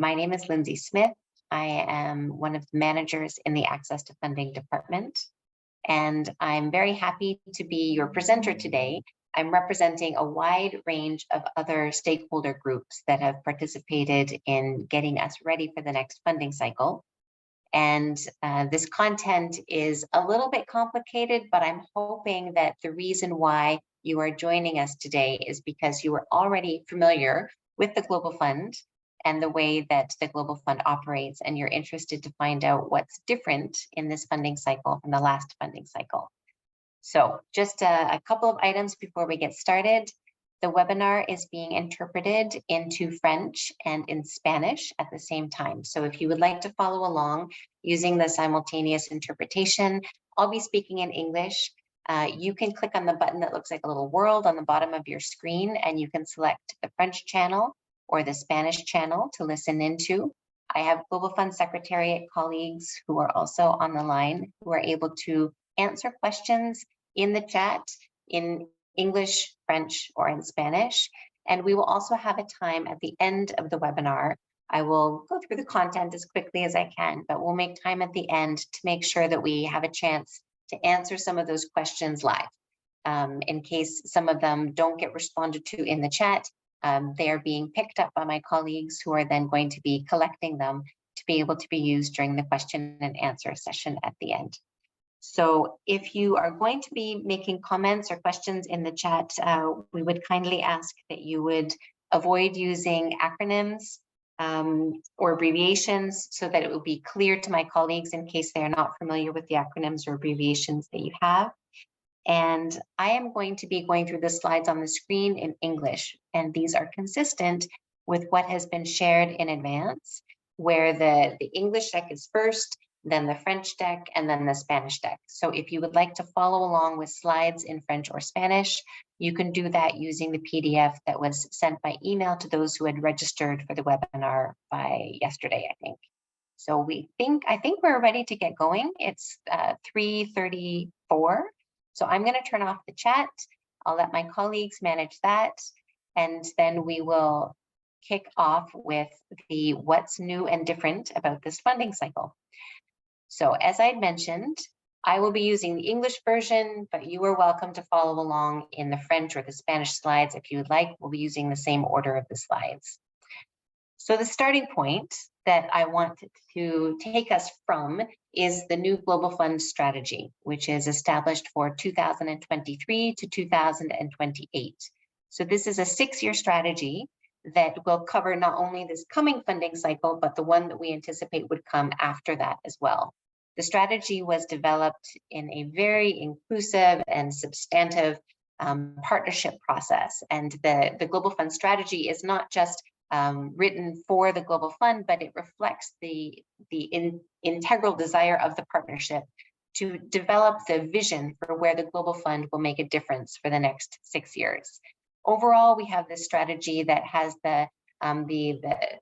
My name is Lindsay Smith. I am one of the managers in the Access to Funding department, and I'm very happy to be your presenter today. I'm representing a wide range of other stakeholder groups that have participated in getting us ready for the next funding cycle. And this content is a little bit complicated, but I'm hoping that the reason why you are joining us today is because you are already familiar with the Global Fund and the way that the Global Fund operates, and you're interested to find out what's different in this funding cycle from the last funding cycle. So just a couple of items before we get started. The webinar is being interpreted into French and in Spanish at the same time. So if you would like to follow along using the simultaneous interpretation, I'll be speaking in English. You can click on the button that looks like a little world on the bottom of your screen, and you can select the French channel or the Spanish channel to listen into. I have Global Fund Secretariat colleagues who are also on the line who are able to answer questions in the chat in English, French, or in Spanish. And we will also have a time at the end of the webinar. I will go through the content as quickly as I can, but we'll make time at the end to make sure that we have a chance to answer some of those questions live. In case some of them don't get responded to in the chat, they are being picked up by my colleagues who are then going to be collecting them to be able to be used during the question and answer session at the end. So if you are going to be making comments or questions in the chat, we would kindly ask that you would avoid using acronyms or abbreviations so that it will be clear to my colleagues in case they are not familiar with the acronyms or abbreviations that you have. And I am going to be going through the slides on the screen in English, and these are consistent with what has been shared in advance, where the English deck is first, then the French deck, and then the Spanish deck. So if you would like to follow along with slides in French or Spanish, you can do that using the PDF that was sent by email to those who had registered for the webinar by yesterday, I think. So I think we're ready to get going. It's 3:34. So I'm going to turn off the chat. I'll let my colleagues manage that, and then we will kick off with the what's new and different about this funding cycle. So as I mentioned, I will be using the English version, but you are welcome to follow along in the French or the Spanish slides if you would like. We'll be using the same order of the slides. So the starting point that I want to take us from is the new Global Fund strategy, which is established for 2023 to 2028. So this is a 6-year strategy that will cover not only this coming funding cycle, but the one that we anticipate would come after that as well. The strategy was developed in a very inclusive and substantive partnership process. And the Global Fund strategy is not just written for the Global Fund, but it reflects the integral desire of the partnership to develop the vision for where the Global Fund will make a difference for the next 6 years. Overall, we have this strategy that has the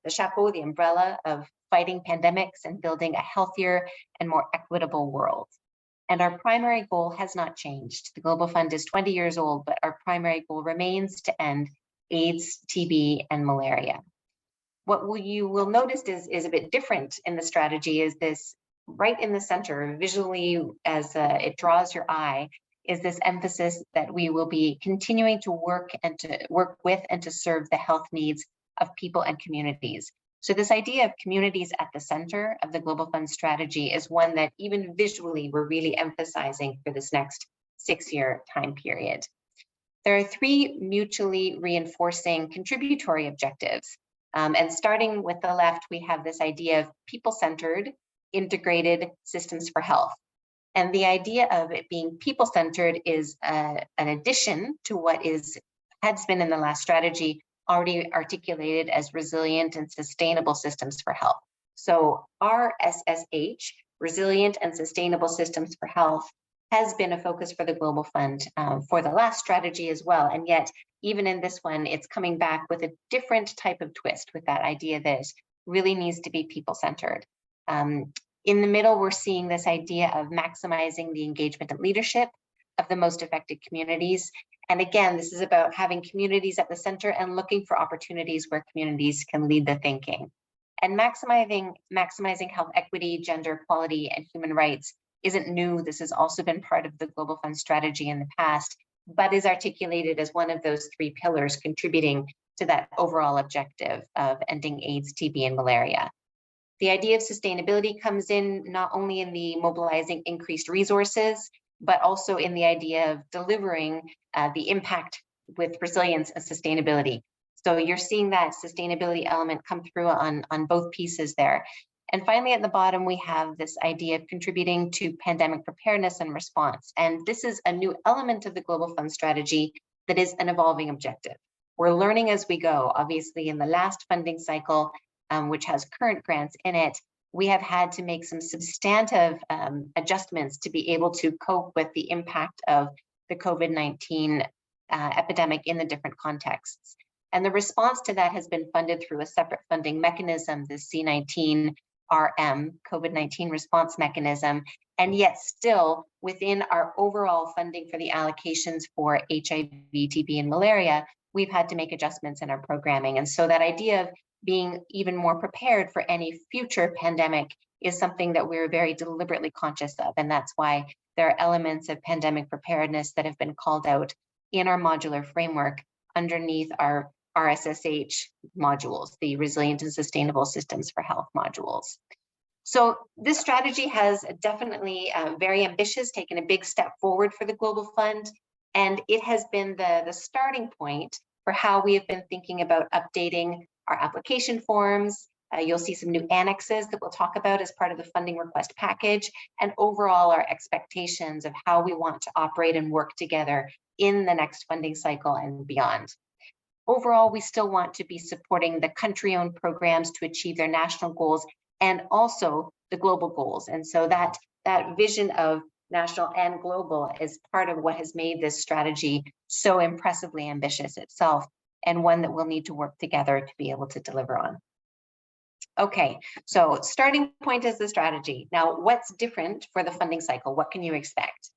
chapeau, the umbrella of fighting pandemics and building a healthier and more equitable world. And our primary goal has not changed. The Global Fund is 20 years old, but our primary goal remains to end AIDS, TB, and malaria. What you will notice is a bit different in the strategy is this right in the center, visually as it draws your eye, is this emphasis that we will be continuing to work with and to serve the health needs of people and communities. So this idea of communities at the center of the Global Fund strategy is one that even visually we're really emphasizing for this next 6-year time period. There are 3 mutually reinforcing contributory objectives. And starting with the left, we have this idea of people-centered, integrated systems for health. And the idea of it being people-centered is an addition to what has been in the last strategy already articulated as resilient and sustainable systems for health. So RSSH, Resilient and Sustainable Systems for Health, has been a focus for the Global Fund for the last strategy as well. And yet, even in this one, it's coming back with a different type of twist with that idea that it really needs to be people-centered. In the middle, we're seeing this idea of maximizing the engagement and leadership of the most affected communities. And again, this is about having communities at the center and looking for opportunities where communities can lead the thinking. And maximizing health equity, gender equality, and human rights isn't new. This has also been part of the Global Fund strategy in the past, but is articulated as one of those 3 pillars contributing to that overall objective of ending AIDS, TB, and malaria. The idea of sustainability comes in not only in the mobilizing increased resources, but also in the idea of delivering the impact with resilience and sustainability. So you're seeing that sustainability element come through on both pieces there. And finally, at the bottom, we have this idea of contributing to pandemic preparedness and response. And this is a new element of the Global Fund strategy that is an evolving objective. We're learning as we go. Obviously, in the last funding cycle, which has current grants in it, we have had to make some substantive adjustments to be able to cope with the impact of the COVID-19 epidemic in the different contexts. And the response to that has been funded through a separate funding mechanism, the C19 RM, COVID-19 response mechanism, and yet still within our overall funding for the allocations for HIV, TB, and malaria, we've had to make adjustments in our programming. And so that idea of being even more prepared for any future pandemic is something that we're very deliberately conscious of. And that's why there are elements of pandemic preparedness that have been called out in our modular framework underneath our RSSH modules, the Resilient and Sustainable Systems for Health modules. So this strategy has definitely very ambitious, taken a big step forward for the Global Fund, and it has been the starting point for how we have been thinking about updating our application forms. You'll see some new annexes that we'll talk about as part of the funding request package, and overall our expectations of how we want to operate and work together in the next funding cycle and beyond. Overall, we still want to be supporting the country-owned programs to achieve their national goals and also the global goals. And so that vision of national and global is part of what has made this strategy so impressively ambitious itself, and one that we'll need to work together to be able to deliver on. Okay, so starting point is the strategy. Now, what's different for the funding cycle? What can you expect?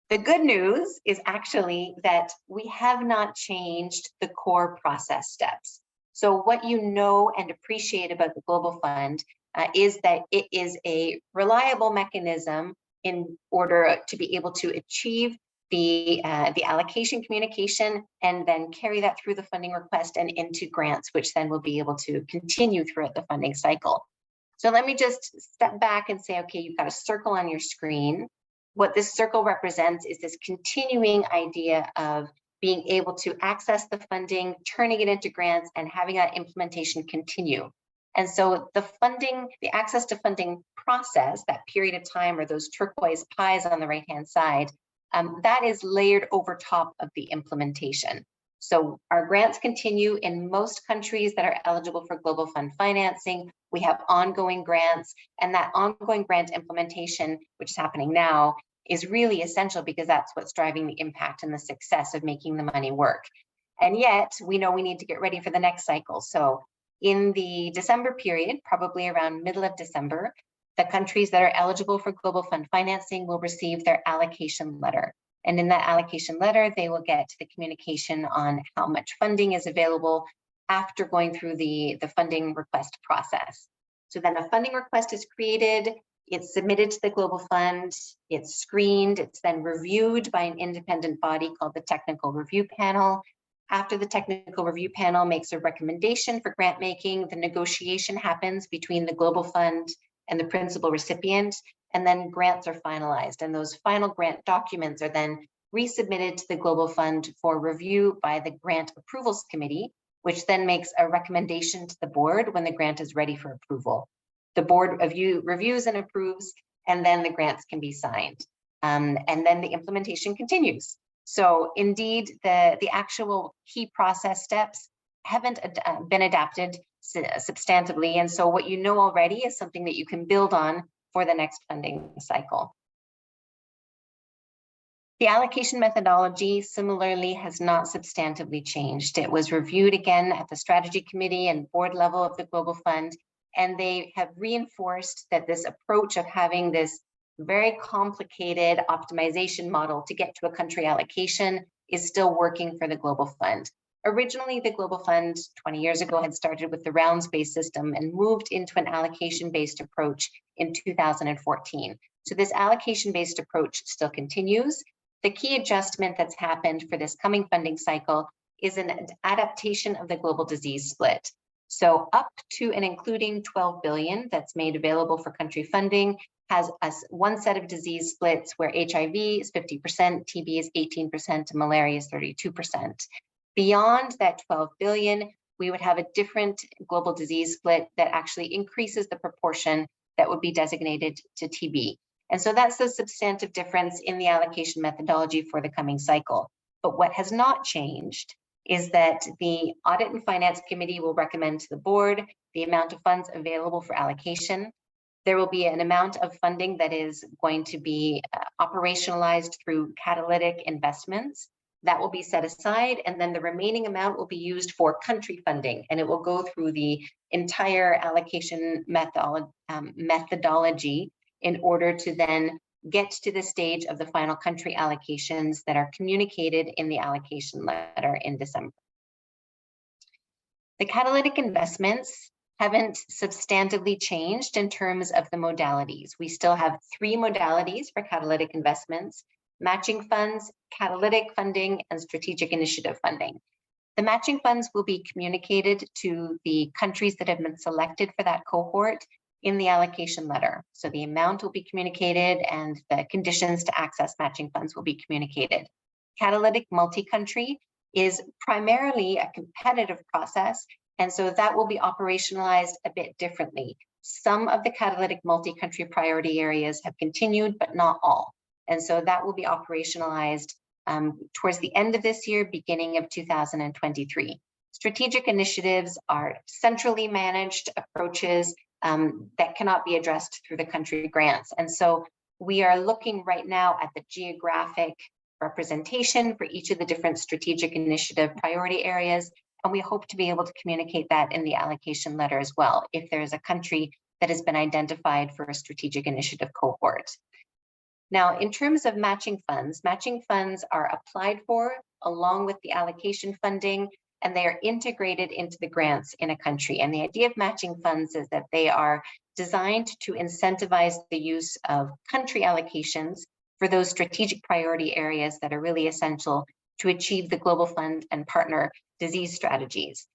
The good news is actually that we have not changed the core process steps. So what you know and appreciate about the Global Fund is that it is a reliable mechanism in order to be able to achieve the allocation communication and then carry that through the funding request and into grants, which then will be able to continue throughout the funding cycle. So let me just step back and say, okay, you've got a circle on your screen. What this circle represents is this continuing idea of being able to access the funding, turning it into grants, and having that implementation continue. And so the funding, the access to funding process, that period of time, or those turquoise pies on the right-hand side, that is layered over top of the implementation. So our grants continue in most countries that are eligible for Global Fund financing. We have ongoing grants, and that ongoing grant implementation, which is happening now, is really essential because that's what's driving the impact and the success of making the money work. And yet we know we need to get ready for the next cycle. So in the December period, probably around middle of December, the countries that are eligible for Global Fund financing will receive their allocation letter. And in that allocation letter, they will get the communication on how much funding is available after going through the funding request process. So then a funding request is created, it's submitted to the Global Fund, it's screened, it's then reviewed by an independent body called the Technical Review Panel. After the Technical Review Panel makes a recommendation for grant making, the negotiation happens between the Global Fund and the principal recipient, and then grants are finalized. And those final grant documents are then resubmitted to the Global Fund for review by the Grant Approvals Committee, which then makes a recommendation to the board when the grant is ready for approval. The board reviews and approves, and then the grants can be signed. And then the implementation continues. So indeed, the actual key process steps haven't been adapted substantively. And so what you know already is something that you can build on for the next funding cycle. The allocation methodology similarly has not substantively changed. It was reviewed again at the strategy committee and board level of the Global Fund, and they have reinforced that this approach of having this very complicated optimization model to get to a country allocation is still working for the Global Fund. Originally, the Global Fund 20 years ago had started with the rounds-based system and moved into an allocation-based approach in 2014. So this allocation-based approach still continues. The key adjustment that's happened for this coming funding cycle is an adaptation of the global disease split. So up to and including 12 billion that's made available for country funding has one set of disease splits where HIV is 50%, TB is 18%, and malaria is 32%. Beyond that 12 billion, we would have a different global disease split that actually increases the proportion that would be designated to TB. And so that's the substantive difference in the allocation methodology for the coming cycle. But what has not changed is that the Audit and Finance Committee will recommend to the board the amount of funds available for allocation. There will be an amount of funding that is going to be operationalized through catalytic investments. That will be set aside, and then the remaining amount will be used for country funding, and it will go through the entire allocation methodology in order to then get to the stage of the final country allocations that are communicated in the allocation letter in December. The catalytic investments haven't substantively changed in terms of the modalities. We still have 3 modalities for catalytic investments: matching funds, catalytic funding, and strategic initiative funding. The matching funds will be communicated to the countries that have been selected for that cohort in the allocation letter. So the amount will be communicated and the conditions to access matching funds will be communicated. Catalytic multi-country is primarily a competitive process, and so that will be operationalized a bit differently. Some of the catalytic multi-country priority areas have continued, but not all. And so that will be operationalized towards the end of this year, beginning of 2023. Strategic initiatives are centrally managed approaches that cannot be addressed through the country grants. And so we are looking right now at the geographic representation for each of the different strategic initiative priority areas. And we hope to be able to communicate that in the allocation letter as well, if there is a country that has been identified for a strategic initiative cohort. Now, in terms of matching funds are applied for along with the allocation funding, and they are integrated into the grants in a country. And the idea of matching funds is that they are designed to incentivize the use of country allocations for those strategic priority areas that are really essential to achieve the Global Fund and partner disease strategies.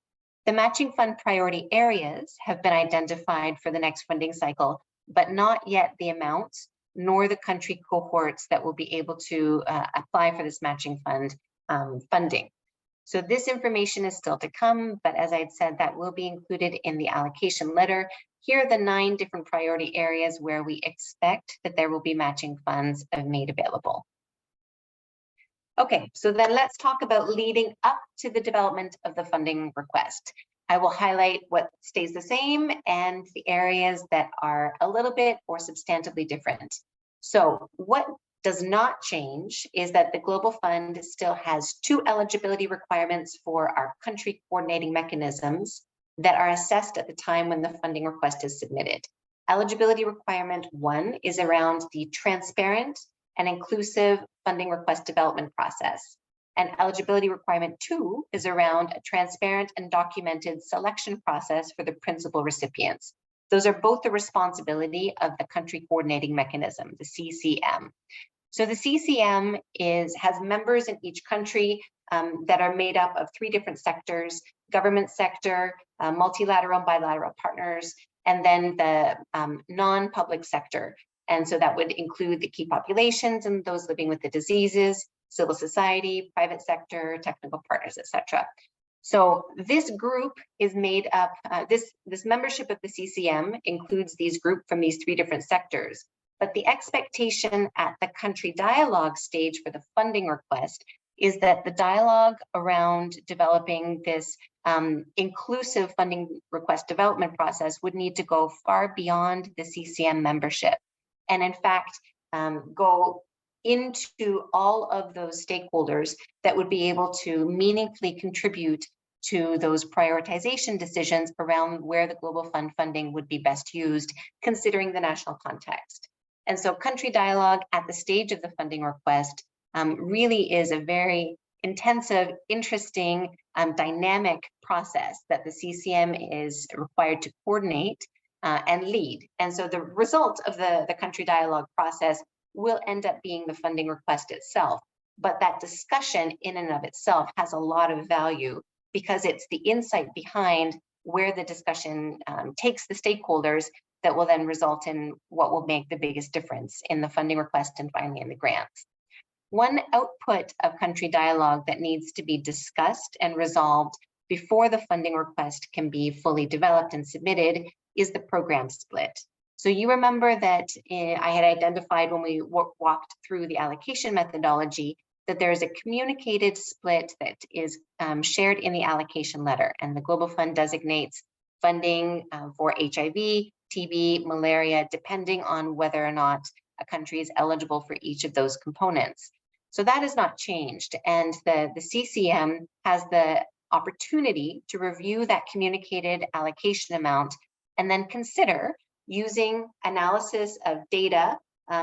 The matching fund priority areas have been identified for the next funding cycle, but not yet the amounts nor the country cohorts that will be able to apply for this matching fund funding. So this information is still to come, but as I had said, that will be included in the allocation letter. Here are the 9 different priority areas where we expect that there will be matching funds made available. Okay, so then let's talk about leading up to the development of the funding request. I will highlight what stays the same and the areas that are a little bit or substantively different. So what does not change is that the Global Fund still has 2 eligibility requirements for our country coordinating mechanisms that are assessed at the time when the funding request is submitted. Eligibility requirement 1 is around the transparent and inclusive funding request development process. And eligibility requirement 2 is around a transparent and documented selection process for the principal recipients. Those are both the responsibility of the country coordinating mechanism, the CCM. So the CCM has members in each country that are made up of 3 different sectors: government sector, multilateral and bilateral partners, and then the non-public sector. And so that would include the key populations and those living with the diseases, civil society, private sector, technical partners, etc. So this group is made up, this membership of the CCM includes these groups from these 3 different sectors. But the expectation at the country dialogue stage for the funding request is that the dialogue around developing this inclusive funding request development process would need to go far beyond the CCM membership. And in fact, go into all of those stakeholders that would be able to meaningfully contribute to those prioritization decisions around where the Global Fund funding would be best used, considering the national context. And so country dialogue at the stage of the funding request really is a very intensive, interesting, dynamic process that the CCM is required to coordinate and lead. And so the result of the country dialogue process will end up being the funding request itself. But that discussion in and of itself has a lot of value because it's the insight behind where the discussion takes the stakeholders that will then result in what will make the biggest difference in the funding request and finally in the grants. One output of country dialogue that needs to be discussed and resolved before the funding request can be fully developed and submitted is the program split. So you remember that I had identified when we walked through the allocation methodology that there is a communicated split that is shared in the allocation letter, and the Global Fund designates funding for HIV, TB, malaria, depending on whether or not a country is eligible for each of those components. So that has not changed, and the CCM has the opportunity to review that communicated allocation amount and then consider using analysis of data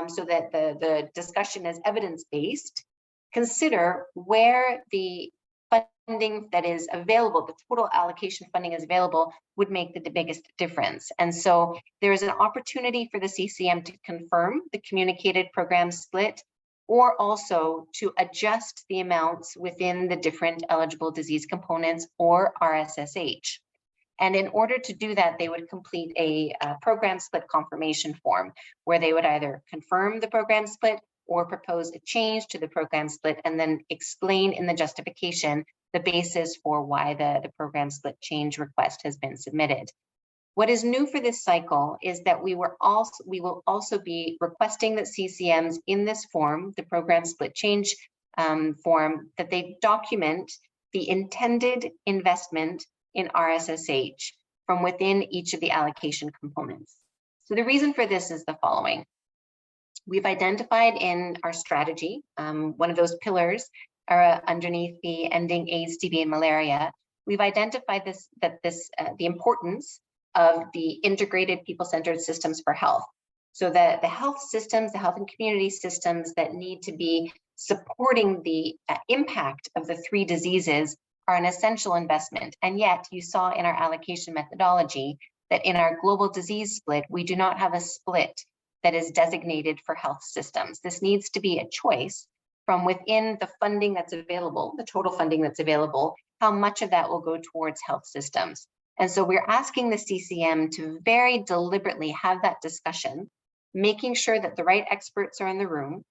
so that the discussion is evidence-based, consider where the funding that is available, the total allocation funding is available, would make the biggest difference. And so there is an opportunity for the CCM to confirm the communicated program split, or also to adjust the amounts within the different eligible disease components or RSSH. And in order to do that, they would complete a program split confirmation form where they would either confirm the program split or propose a change to the program split and then explain in the justification the basis for why the program split change request has been submitted. What is new for this cycle is that we will also be requesting that CCMs in this form, the program split change form, that they document the intended investment in RSSH from within each of the allocation components. So the reason for this is the following. We've identified in our strategy, one of those pillars are underneath the ending AIDS, TB, and malaria. We've identified the importance of the integrated people-centered systems for health. So the health systems, the health and community systems that need to be supporting the impact of the three diseases are an essential investment. And yet you saw in our allocation methodology that in our global disease split, we do not have a split that is designated for health systems. This needs to be a choice from within the funding that's available, the total funding that's available, how much of that will go towards health systems. And so we're asking the CCM to very deliberately have that discussion, making sure that the right experts are in the room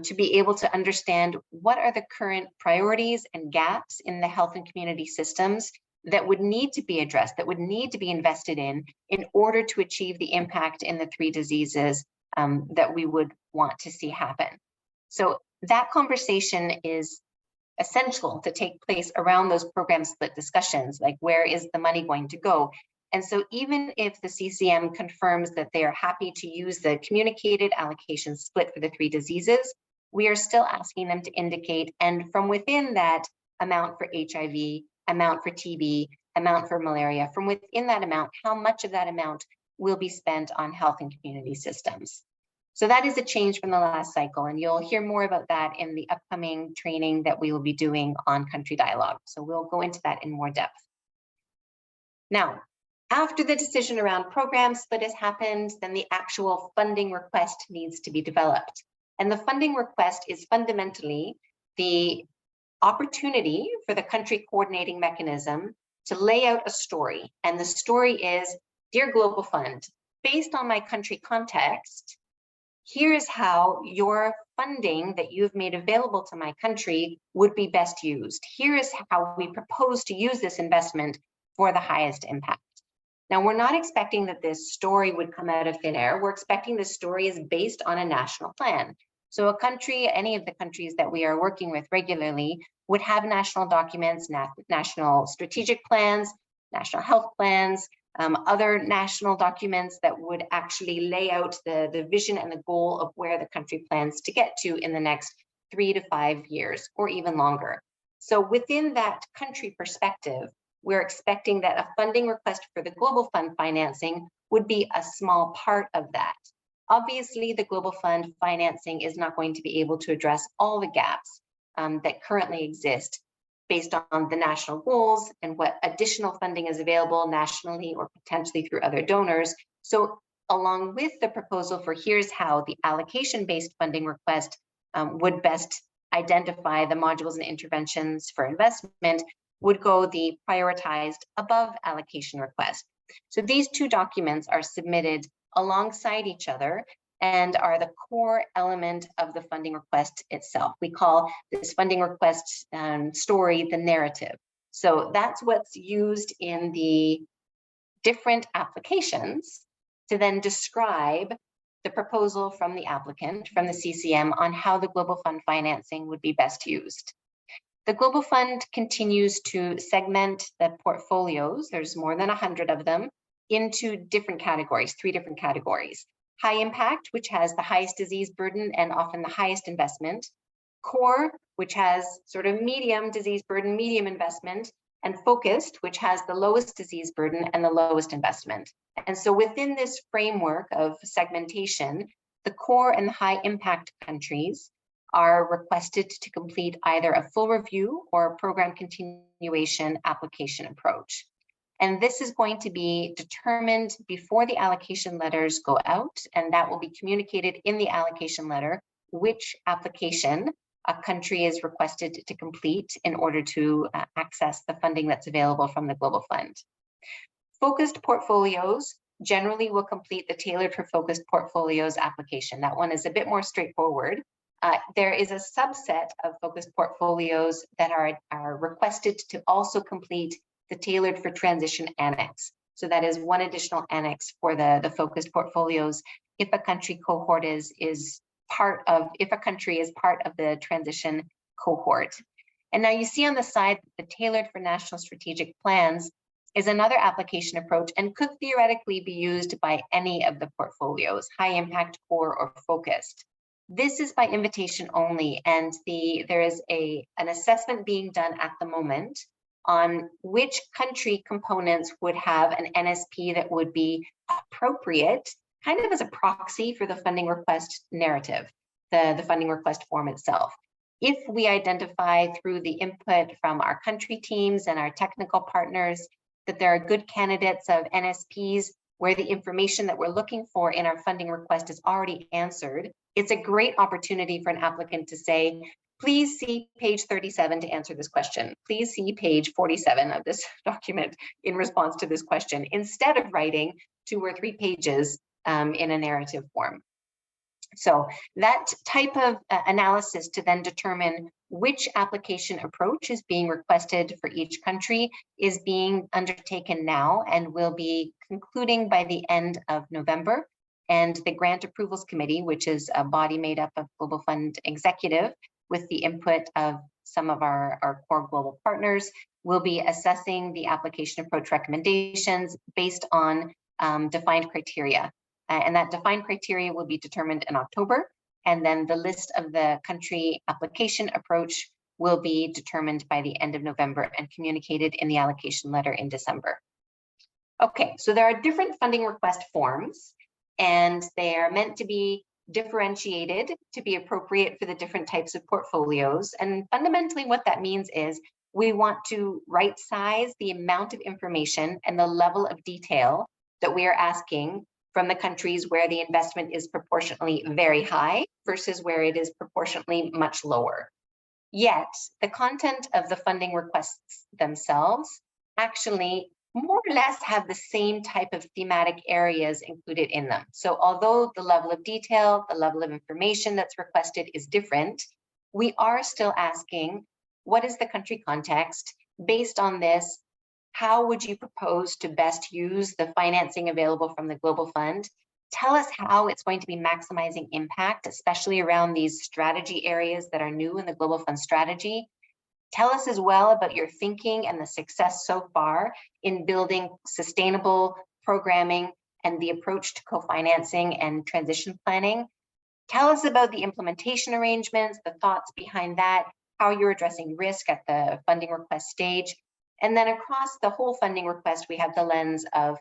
to be able to understand what are the current priorities and gaps in the health and community systems that would need to be addressed, that would need to be invested in order to achieve the impact in the three diseases that we would want to see happen. So that conversation is essential to take place around those program split discussions, like where is the money going to go? And so even if the CCM confirms that they are happy to use the communicated allocation split for the three diseases, we are still asking them to indicate, and from within that amount for HIV, amount for TB, amount for malaria, from within that amount, how much of that amount will be spent on health and community systems. So that is a change from the last cycle, and you'll hear more about that in the upcoming training that we will be doing on country dialogue. So we'll go into that in more depth. Now, after the decision around program split has happened, then the actual funding request needs to be developed. And the funding request is fundamentally the opportunity for the country coordinating mechanism to lay out a story. And the story is, dear Global Fund, based on my country context, here is how your funding that you've made available to my country would be best used. Here is how we propose to use this investment for the highest impact. Now, we're not expecting that this story would come out of thin air. We're expecting this story is based on a national plan. So a country, any of the countries that we are working with regularly would have national documents, national strategic plans, national health plans, other national documents that would actually lay out the vision and the goal of where the country plans to get to in the next 3 to 5 years or even longer. So within that country perspective, we're expecting that a funding request for the Global Fund financing would be a small part of that. Obviously, the Global Fund financing is not going to be able to address all the gaps, that currently exist based on the national goals and what additional funding is available nationally or potentially through other donors. So along with the proposal for here's how the allocation-based funding request would best identify the modules and interventions for investment, would go the prioritized above allocation request. So these two documents are submitted alongside each other and are the core element of the funding request itself. We call this funding request story the narrative. So that's what's used in the different applications to then describe the proposal from the applicant, from the CCM, on how the Global Fund financing would be best used. The Global Fund continues to segment the portfolios, there's more than 100 of them, into different categories, 3 different categories. High impact, which has the highest disease burden and often the highest investment. Core, which has sort of medium disease burden, medium investment. And focused, which has the lowest disease burden and the lowest investment. And so within this framework of segmentation, the core and the high impact countries are requested to complete either a full review or a program continuation application approach. And this is going to be determined before the allocation letters go out, and that will be communicated in the allocation letter, which application a country is requested to complete in order to access the funding that's available from the Global Fund. Focused portfolios generally will complete the Tailored for Focused Portfolios application. That one is a bit more straightforward. There is a subset of focused portfolios that are requested to also complete the Tailored for Transition Annex. So that is one additional annex for the focused portfolios if a country cohort if a country is part of the transition cohort. And now you see on the side, the Tailored for National Strategic Plans is another application approach and could theoretically be used by any of the portfolios, high impact, core, or focused. This is by invitation only, and there is an assessment being done at the moment on which country components would have an NSP that would be appropriate, kind of as a proxy for the funding request narrative, the funding request form itself. If we identify through the input from our country teams and our technical partners that there are good candidates of NSPs where the information that we're looking for in our funding request is already answered, it's a great opportunity for an applicant to say, please see page 37 to answer this question. Please see page 47 of this document in response to this question, instead of writing 2 or 3 pages in a narrative form. So that type of analysis to then determine which application approach is being requested for each country is being undertaken now and will be concluding by the end of November. And the Grant Approvals Committee, which is a body made up of Global Fund executive with the input of some of our core global partners, will be assessing the application approach recommendations based on defined criteria. And that defined criteria will be determined in October. And then the list of the country application approach will be determined by the end of November and communicated in the allocation letter in December. Okay, so there are different funding request forms, and they are meant to be differentiated to be appropriate for the different types of portfolios. And fundamentally what that means is we want to right size the amount of information and the level of detail that we are asking from the countries where the investment is proportionately very high versus where it is proportionately much lower. Yet, the content of the funding requests themselves actually more or less have the same type of thematic areas included in them. So although the level of detail, the level of information that's requested is different, we are still asking, what is the country context? Based on this, how would you propose to best use the financing available from the Global Fund? Tell us how it's going to be maximizing impact, especially around these strategy areas that are new in the Global Fund strategy. Tell us as well about your thinking and the success so far in building sustainable programming and the approach to co-financing and transition planning. Tell us about the implementation arrangements, the thoughts behind that, how you're addressing risk at the funding request stage. And then across the whole funding request, we have the lens of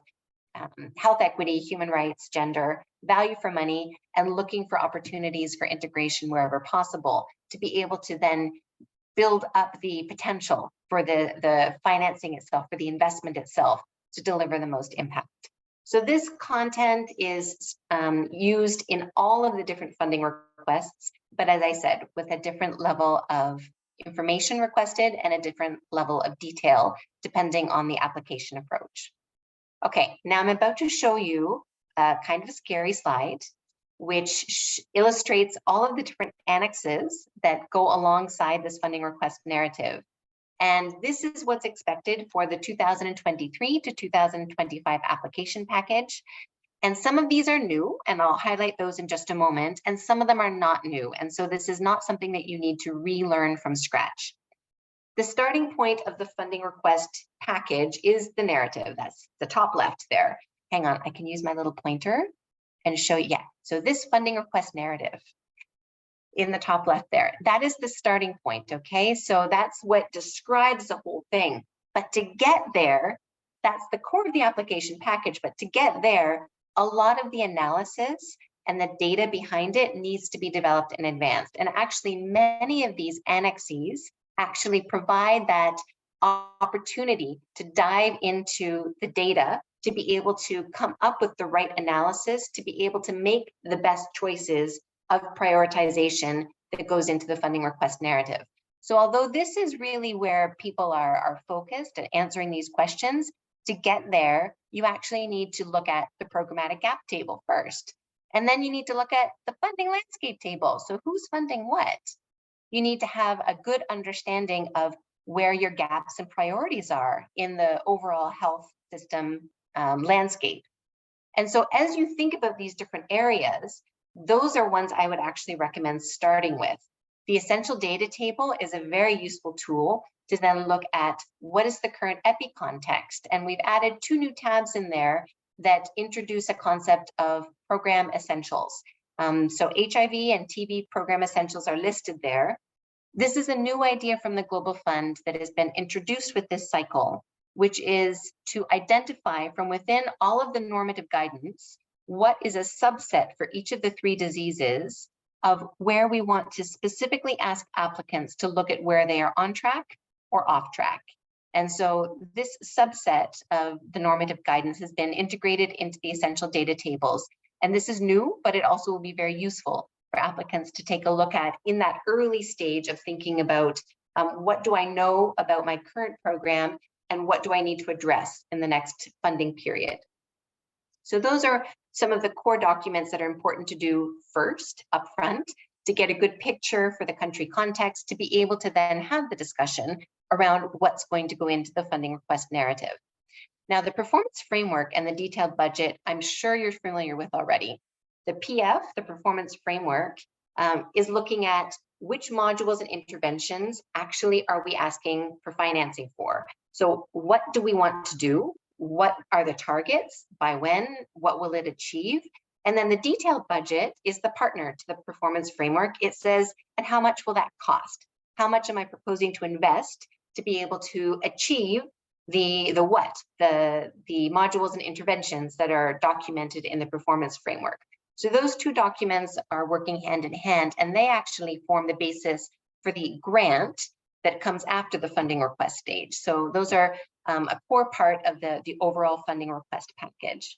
health equity, human rights, gender, value for money, and looking for opportunities for integration wherever possible to be able to then build up the potential for the financing itself, for the investment itself to deliver the most impact. So this content is used in all of the different funding requests, but as I said, with a different level of information requested and a different level of detail, depending on the application approach. Okay, now I'm about to show you a kind of a scary slide, which illustrates all of the different annexes that go alongside this funding request narrative. And this is what's expected for the 2023 to 2025 application package. And some of these are new, and I'll highlight those in just a moment, and some of them are not new. And so this is not something that you need to relearn from scratch. The starting point of the funding request package is the narrative. That's the top left there. Hang on, I can use my little pointer and show you. Yeah, so this funding request narrative in the top left there, that is the starting point, okay? So that's what describes the whole thing. But to get there, that's the core of the application package, but to get there, a lot of the analysis and the data behind it needs to be developed in advance. And actually, many of these annexes actually provide that opportunity to dive into the data, to be able to come up with the right analysis, to be able to make the best choices of prioritization that goes into the funding request narrative. So although this is really where people are focused at answering these questions, to get there, you actually need to look at the programmatic gap table first. And then you need to look at the funding landscape table. So who's funding what? You need to have a good understanding of where your gaps and priorities are in the overall health system landscape. And so as you think about these different areas, those are ones I would actually recommend starting with. The essential data table is a very useful tool to then look at what is the current EPI context. And we've added 2 new tabs in there that introduce a concept of program essentials. So HIV and TB program essentials are listed there. This is a new idea from the Global Fund that has been introduced with this cycle, which is to identify from within all of the normative guidance, what is a subset for each of the 3 diseases of where we want to specifically ask applicants to look at where they are on track or off track. And so this subset of the normative guidance has been integrated into the essential data tables. And this is new, but it also will be very useful for applicants to take a look at in that early stage of thinking about what do I know about my current program and what do I need to address in the next funding period. So those are some of the core documents that are important to do first upfront to get a good picture for the country context, to be able to then have the discussion around what's going to go into the funding request narrative. Now, the performance framework and the detailed budget, I'm sure you're familiar with already. The PF, the performance framework, is looking at which modules and interventions actually are we asking for financing for. So what do we want to do? What are the targets? By when? What will it achieve? And then the detailed budget is the partner to the performance framework. It says, and how much will that cost? How much am I proposing to invest to be able to achieve the modules and interventions that are documented in the performance framework? So those 2 documents are working hand in hand, and they actually form the basis for the grant that comes after the funding request stage. So those are a core part of the overall funding request package.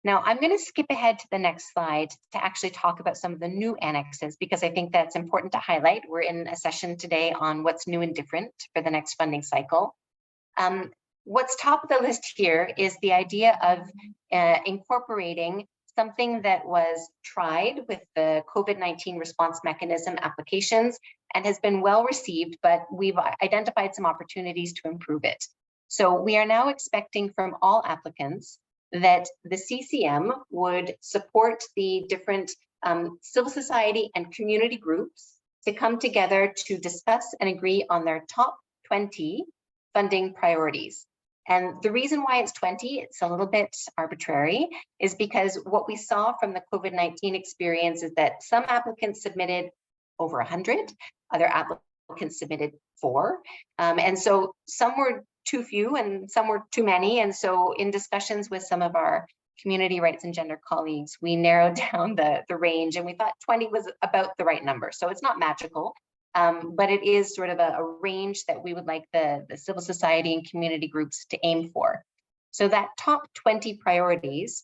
Now, I'm going to skip ahead to the next slide to actually talk about some of the new annexes, because I think that's important to highlight. We're in a session today on what's new and different for the next funding cycle. What's top of the list here is the idea of incorporating something that was tried with the COVID-19 response mechanism applications and has been well received, but we've identified some opportunities to improve it. So we are now expecting from all applicants that the CCM would support the different civil society and community groups to come together to discuss and agree on their top 20 funding priorities. And the reason why it's 20, it's a little bit arbitrary, is because what we saw from the COVID-19 experience is that some applicants submitted over 100, other applicants submitted 4. And so some were too few and some were too many. And so in discussions with some of our community rights and gender colleagues, we narrowed down the range, and we thought 20 was about the right number. So it's not magical, but it is sort of a range that we would like the civil society and community groups to aim for. So that top 20 priorities,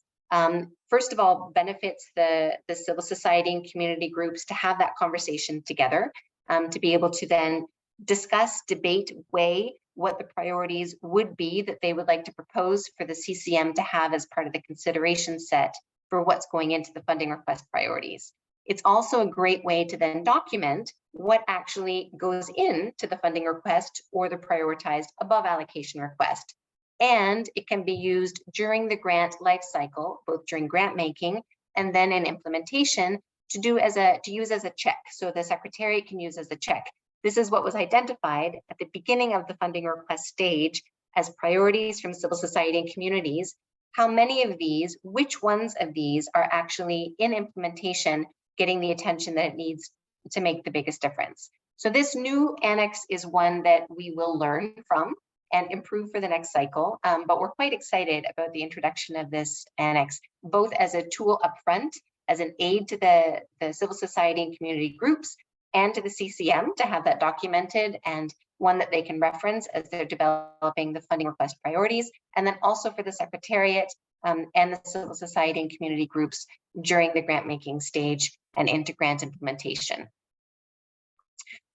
first of all, benefits the civil society and community groups to have that conversation together, to be able to then discuss, debate, weigh what the priorities would be that they would like to propose for the CCM to have as part of the consideration set for what's going into the funding request priorities. It's also a great way to then document what actually goes into the funding request or the prioritized above allocation request. And it can be used during the grant life cycle, both during grant making and then in implementation, to use as a check. So the Secretariat can use as a check. This is what was identified at the beginning of the funding request stage as priorities from civil society and communities. How many of these, which ones of these are actually in implementation, getting the attention that it needs to make the biggest difference? So this new annex is one that we will learn from and improve for the next cycle, but we're quite excited about the introduction of this annex, both as a tool upfront, as an aid to the civil society and community groups, and to the CCM to have that documented and one that they can reference as they're developing the funding request priorities, and then also for the Secretariat and the civil society and community groups during the grant making stage and into grant implementation.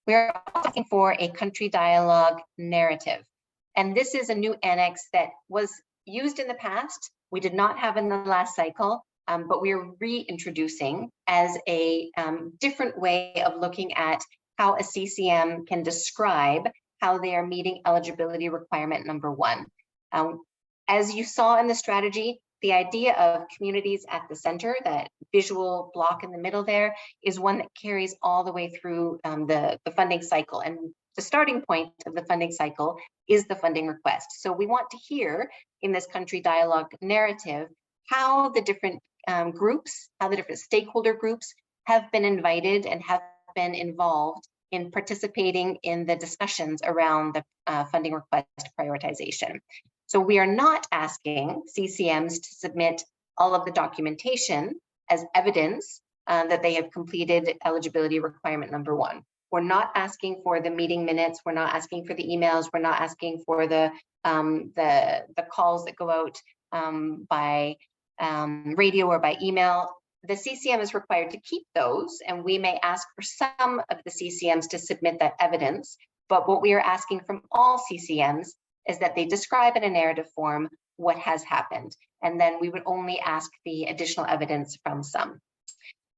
We are looking for a country dialogue narrative. And this is a new annex that was used in the past. We did not have in the last cycle, but we're reintroducing as a different way of looking at how a CCM can describe how they are meeting eligibility requirement number 1. As you saw in the strategy, the idea of communities at the center, that visual block in the middle there, is one that carries all the way through the funding cycle. And the starting point of the funding cycle is the funding request. So we want to hear in this country dialogue narrative how the different groups, how the different stakeholder groups have been invited and have been involved in participating in the discussions around the funding request prioritization. So we are not asking CCMs to submit all of the documentation as evidence that they have completed eligibility requirement number 1. We're not asking for the meeting minutes. We're not asking for the emails. We're not asking for the calls that go out by radio or by email. The CCM is required to keep those, and we may ask for some of the CCMs to submit that evidence. But what we are asking from all CCMs is that they describe in a narrative form what has happened. And then we would only ask the additional evidence from some.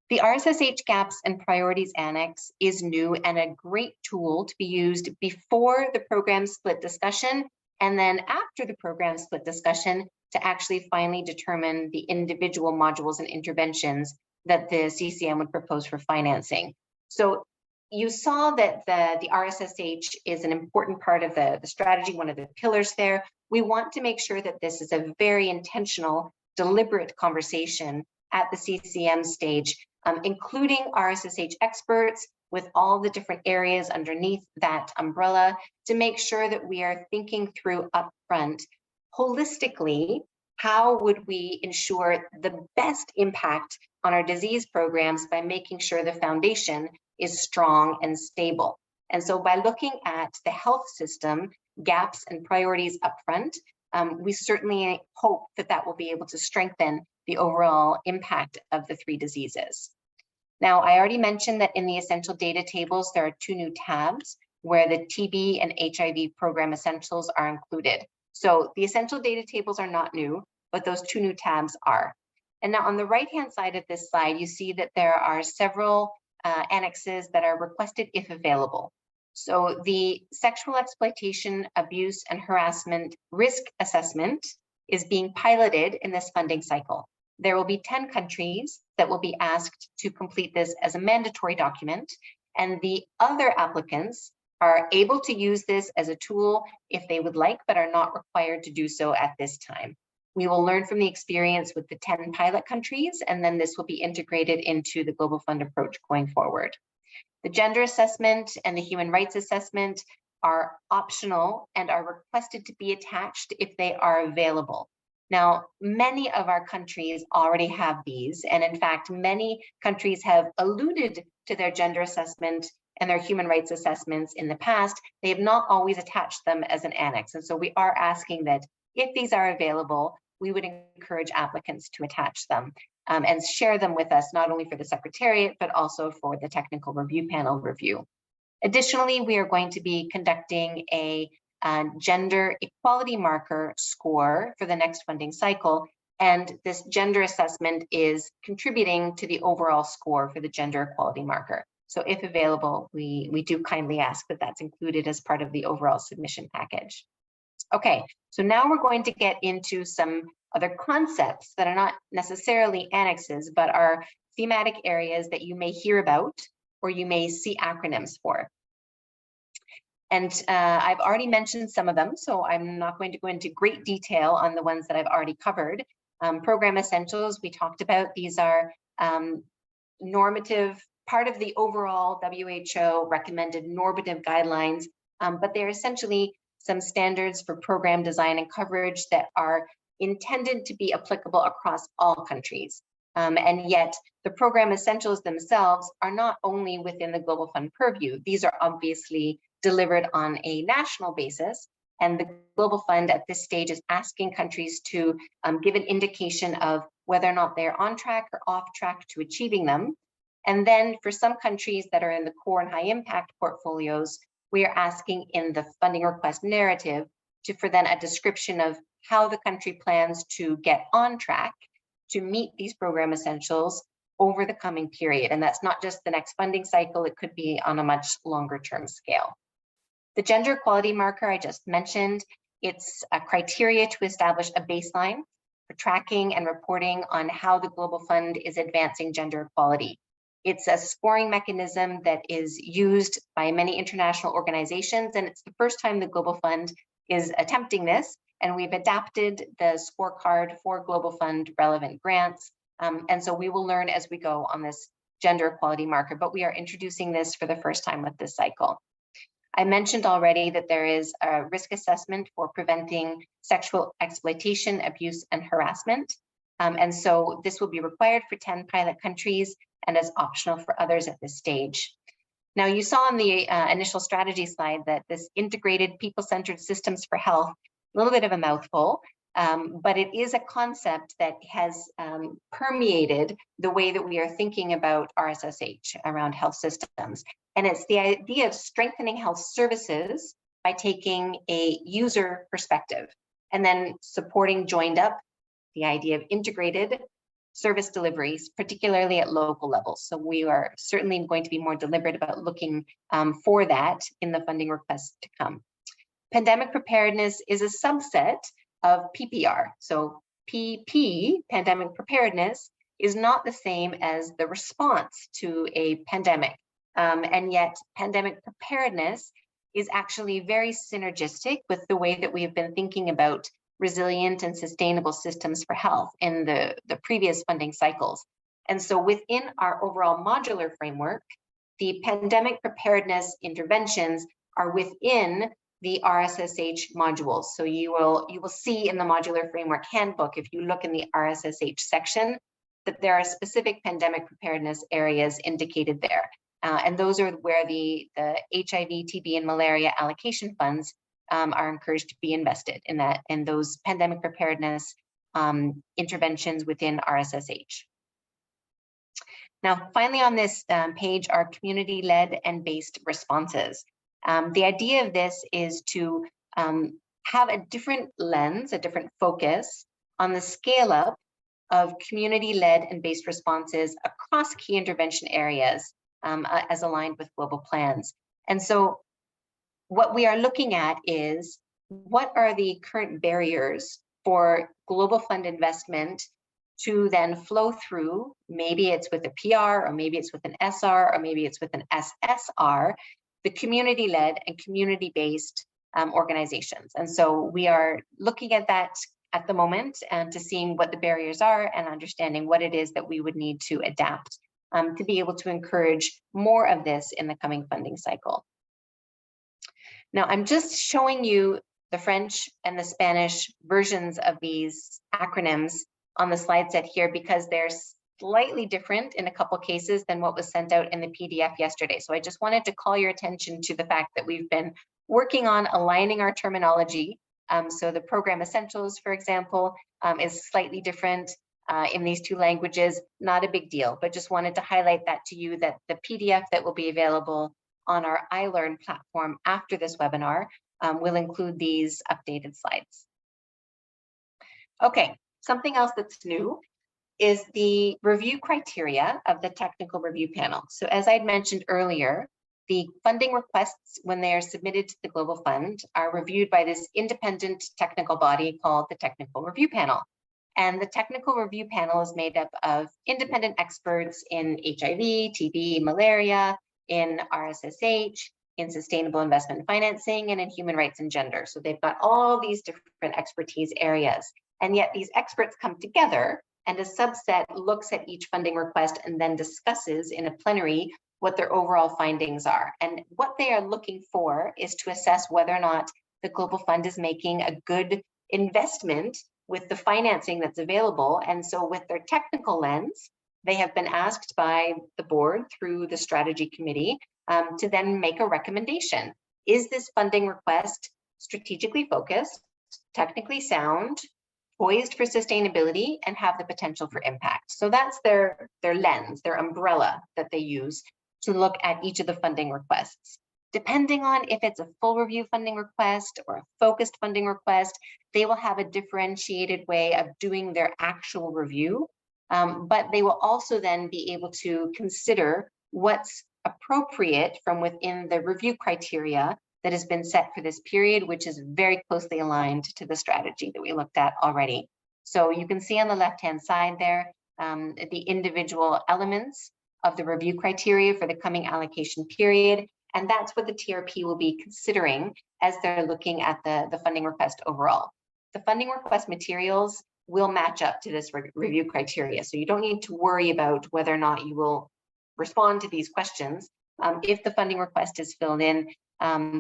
The RSSH Gaps and Priorities Annex is new and a great tool to be used before the program split discussion, and then after the program split discussion to actually finally determine the individual modules and interventions that the CCM would propose for financing. So you saw that the RSSH is an important part of the strategy, one of the pillars there. We want to make sure that this is a very intentional, deliberate conversation at the CCM stage, including RSSH experts with all the different areas underneath that umbrella, to make sure that we are thinking through upfront, holistically, how would we ensure the best impact on our disease programs by making sure the foundation is strong and stable. And so by looking at the health system, gaps and priorities upfront, we certainly hope that that will be able to strengthen the overall impact of the 3 diseases. Now, I already mentioned that in the essential data tables, there are 2 new tabs where the TB and HIV program essentials are included. So the essential data tables are not new, but those 2 new tabs are. And now on the right-hand side of this slide, you see that there are several annexes that are requested if available. So the sexual exploitation, abuse, and harassment risk assessment is being piloted in this funding cycle. There will be 10 countries that will be asked to complete this as a mandatory document, and the other applicants are able to use this as a tool if they would like, but are not required to do so at this time. We will learn from the experience with the 10 pilot countries, and then this will be integrated into the Global Fund approach going forward. The gender assessment and the human rights assessment are optional and are requested to be attached if they are available. Now, many of our countries already have these, and in fact, many countries have alluded to their gender assessment and their human rights assessments in the past, they have not always attached them as an annex. And so we are asking that if these are available, we would encourage applicants to attach them and share them with us, not only for the Secretariat, but also for the technical review panel review. Additionally, we are going to be conducting a gender equality marker score for the next funding cycle. And this gender assessment is contributing to the overall score for the gender equality marker. So if available, we do kindly ask that that's included as part of the overall submission package. Okay, so now we're going to get into some other concepts that are not necessarily annexes, but are thematic areas that you may hear about or you may see acronyms for. And I've already mentioned some of them, so I'm not going to go into great detail on the ones that I've already covered. Program essentials, we talked about. These are normative, part of the overall WHO recommended normative guidelines, but they're essentially some standards for program design and coverage that are intended to be applicable across all countries. And yet the program essentials themselves are not only within the Global Fund purview. These are obviously delivered on a national basis. And the Global Fund at this stage is asking countries to give an indication of whether or not they're on track or off track to achieving them. And then for some countries that are in the core and high impact portfolios, we are asking in the funding request narrative for then a description of how the country plans to get on track to meet these program essentials over the coming period. And that's not just the next funding cycle, it could be on a much longer term scale. The gender equality marker I just mentioned, it's a criteria to establish a baseline for tracking and reporting on how the Global Fund is advancing gender equality. It's a scoring mechanism that is used by many international organizations, and it's the first time the Global Fund is attempting this, and we've adapted the scorecard for Global Fund relevant grants. And so we will learn as we go on this gender equality marker, but we are introducing this for the first time with this cycle. I mentioned already that there is a risk assessment for preventing sexual exploitation, abuse, and harassment. And so this will be required for 10 pilot countries and is optional for others at this stage. Now, you saw on the initial strategy slide that this integrated people-centered systems for health, a little bit of a mouthful, but it is a concept that has permeated the way that we are thinking about RSSH around health systems. And it's the idea of strengthening health services by taking a user perspective and then supporting joined up, the idea of integrated service deliveries, particularly at local levels. So we are certainly going to be more deliberate about looking for that in the funding requests to come. Pandemic preparedness is a subset of PPR. So PP, pandemic preparedness, is not the same as the response to a pandemic. And yet pandemic preparedness is actually very synergistic with the way that we have been thinking about resilient and sustainable systems for health in the previous funding cycles. And so within our overall modular framework, the pandemic preparedness interventions are within the RSSH modules. So you will see in the modular framework handbook, if you look in the RSSH section, that there are specific pandemic preparedness areas indicated there. And those are where the HIV, TB, and malaria allocation funds are encouraged to be invested in those pandemic preparedness interventions within RSSH. Now, finally on this page are community-led and based responses. The idea of this is to have a different lens, a different focus on the scale up of community-led and based responses across key intervention areas as aligned with global plans. And so what we are looking at is what are the current barriers for Global Fund investment to then flow through, maybe it's with a PR, or maybe it's with an SR, or maybe it's with an SSR, the community-led and community-based organizations. And so we are looking at that at the moment and to seeing what the barriers are and understanding what it is that we would need to adapt to be able to encourage more of this in the coming funding cycle. Now, I'm just showing you the French and the Spanish versions of these acronyms on the slide set here because they're slightly different in a couple cases than what was sent out in the PDF yesterday. So I just wanted to call your attention to the fact that we've been working on aligning our terminology. So the program essentials, for example, is slightly different in these two languages. Not a big deal, but just wanted to highlight that to you, that the PDF that will be available on our iLearn platform after this webinar will include these updated slides. Okay, something else that's new is the review criteria of the technical review panel. So as I'd mentioned earlier, the funding requests, when they are submitted to the Global Fund, are reviewed by this independent technical body called the Technical Review Panel. And the Technical Review Panel is made up of independent experts in HIV, TB, malaria, in RSSH, in sustainable investment financing, and in human rights and gender. So they've got all these different expertise areas. And yet these experts come together, and a subset looks at each funding request and then discusses in a plenary what their overall findings are. And what they are looking for is to assess whether or not the Global Fund is making a good investment with the financing that's available. And so with their technical lens, they have been asked by the board through the strategy committee to then make a recommendation. Is this funding request strategically focused, technically sound, poised for sustainability, and have the potential for impact? So that's their lens, their umbrella that they use to look at each of the funding requests. Depending on if it's a full review funding request or a focused funding request, they will have a differentiated way of doing their actual review, but they will also then be able to consider what's appropriate from within the review criteria that has been set for this period, which is very closely aligned to the strategy that we looked at already. So you can see on the left-hand side there, the individual elements of the review criteria for the coming allocation period. And that's what the TRP will be considering as they're looking at the funding request overall. The funding request materials will match up to this review criteria. So you don't need to worry about whether or not you will respond to these questions. If the funding request is filled in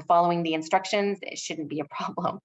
following the instructions, it shouldn't be a problem.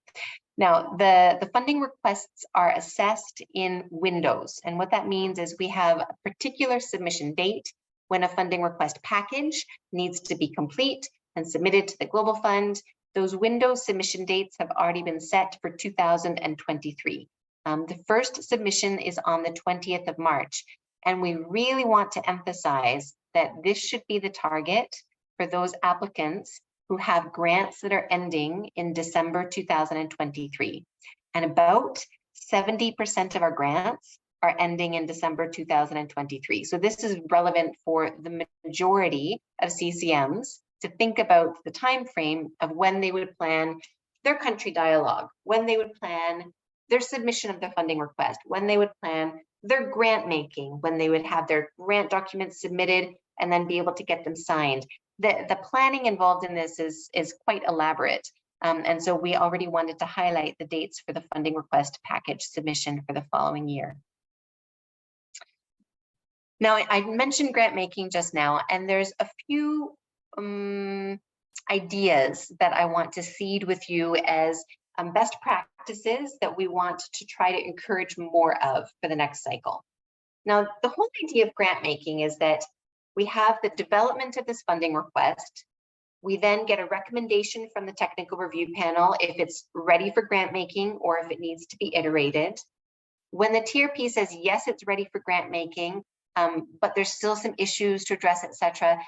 Now, the funding requests are assessed in windows. And what that means is we have a particular submission date when a funding request package needs to be complete and submitted to the Global Fund. Those window submission dates have already been set for 2023. The first submission is on the 20th of March. And we really want to emphasize that this should be the target for those applicants who have grants that are ending in December 2023. And about 70% of our grants are ending in December 2023. So this is relevant for the majority of CCMs to think about the time frame of when they would plan their country dialogue, when they would plan their submission of the funding request, when they would plan their grant making, when they would have their grant documents submitted and then be able to get them signed. The planning involved in this is quite elaborate. And so we already wanted to highlight the dates for the funding request package submission for the following year. Now, I mentioned grant making just now, and there's a few ideas that I want to seed with you as best practices that we want to try to encourage more of for the next cycle. Now, the whole idea of grant making is that we have the development of this funding request. We then get a recommendation from the technical review panel if it's ready for grant making or if it needs to be iterated. When the TRP says, yes, it's ready for grant making, but there's still some issues to address, etc.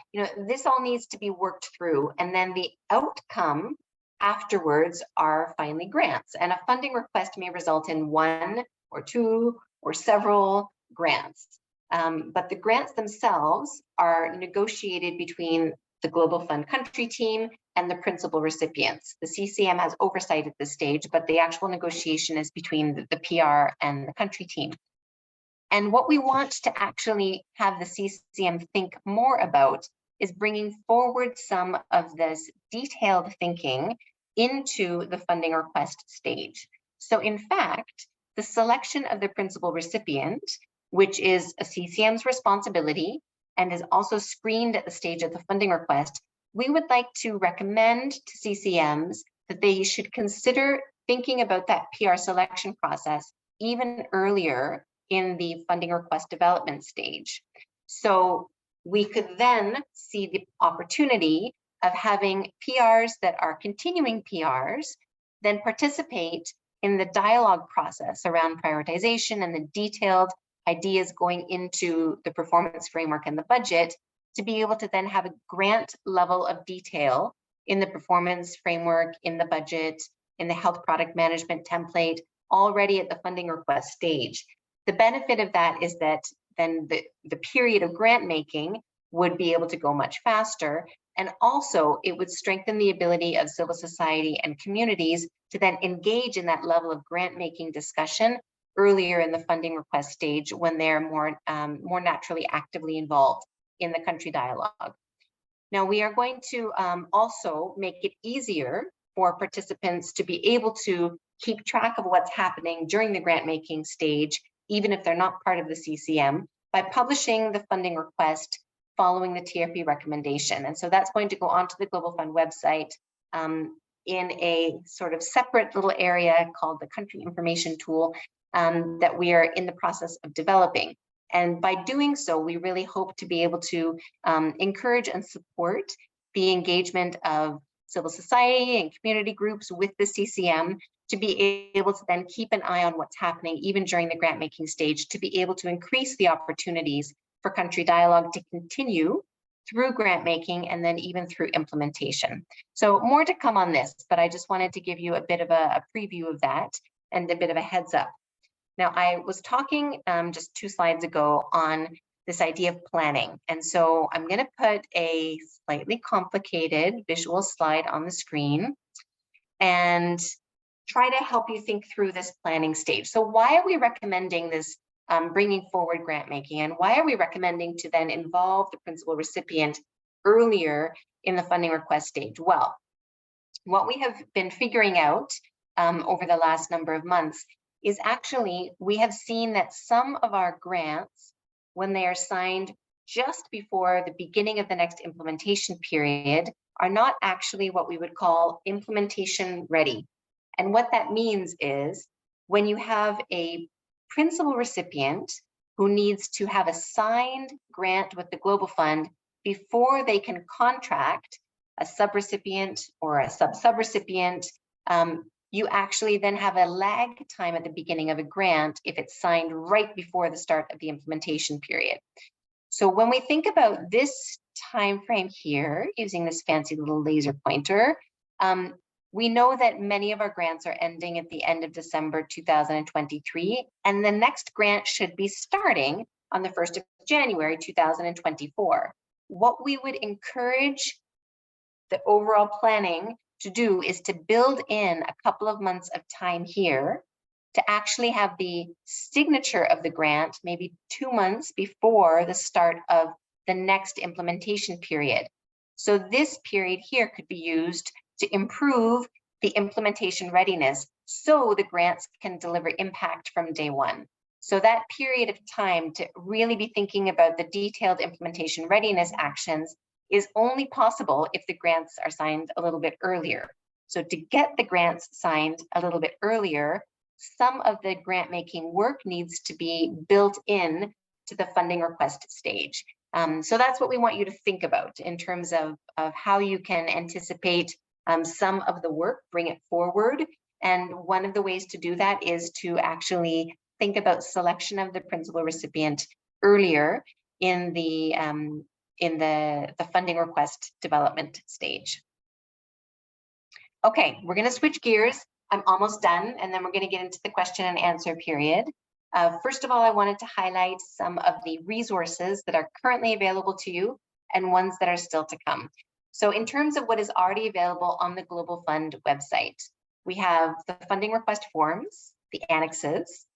This all needs to be worked through. And then the outcome afterwards are finally grants. And a funding request may result in one or two or several grants. But the grants themselves are negotiated between the Global Fund country team and the principal recipients. The CCM has oversight at this stage, but the actual negotiation is between the PR and the country team. And what we want to actually have the CCM think more about is bringing forward some of this detailed thinking into the funding request stage. So in fact, the selection of the principal recipient, which is a CCM's responsibility and is also screened at the stage of the funding request, we would like to recommend to CCMs that they should consider thinking about that PR selection process even earlier in the funding request development stage. So we could then see the opportunity of having PRs that are continuing PRs then participate in the dialogue process around prioritization and the detailed ideas going into the performance framework and the budget, to be able to then have a grant level of detail in the performance framework, in the budget, in the health product management template, already at the funding request stage. The benefit of that is that then the period of grant making would be able to go much faster. And also it would strengthen the ability of civil society and communities to then engage in that level of grant making discussion earlier in the funding request stage, when they're more naturally actively involved in the country dialogue. Now, we are going to also make it easier for participants to be able to keep track of what's happening during the grant making stage, even if they're not part of the CCM, by publishing the funding request following the TRP recommendation. And so that's going to go onto the Global Fund website in a sort of separate little area called the Country Information Tool that we are in the process of developing. And by doing so, we really hope to be able to encourage and support the engagement of civil society and community groups with the CCM, to be able to then keep an eye on what's happening even during the grant making stage, to be able to increase the opportunities for country dialogue to continue through grant making and then even through implementation. So more to come on this, but I just wanted to give you a bit of a preview of that and a bit of a heads up. Now, I was talking just 2 slides ago on this idea of planning. And so I'm going to put a slightly complicated visual slide on the screen and try to help you think through this planning stage. So why are we recommending this bringing forward grant making, and why are we recommending to then involve the principal recipient earlier in the funding request stage? Well, what we have been figuring out over the last number of months is actually we have seen that some of our grants, when they are signed just before the beginning of the next implementation period, are not actually what we would call implementation ready. And what that means is when you have a principal recipient who needs to have a signed grant with the Global Fund before they can contract a subrecipient or a sub-subrecipient, you actually then have a lag time at the beginning of a grant if it's signed right before the start of the implementation period. So when we think about this time frame here, using this fancy little laser pointer, we know that many of our grants are ending at the end of December 2023, and the next grant should be starting on the 1st of January 2024. What we would encourage the overall planning to do is to build in a couple of months of time here to actually have the signature of the grant maybe 2 months before the start of the next implementation period. So this period here could be used to improve the implementation readiness so the grants can deliver impact from day one. So that period of time to really be thinking about the detailed implementation readiness actions is only possible if the grants are signed a little bit earlier. So to get the grants signed a little bit earlier, some of the grant making work needs to be built in to the funding request stage. So that's what we want you to think about in terms of how you can anticipate some of the work, bring it forward. And one of the ways to do that is to actually think about selection of the principal recipient earlier in the funding request development stage. Okay, we're going to switch gears. I'm almost done, and then we're going to get into the question and answer period. First of all, I wanted to highlight some of the resources that are currently available to you and ones that are still to come. So in terms of what is already available on the Global Fund website, we have the funding request forms, the annexes,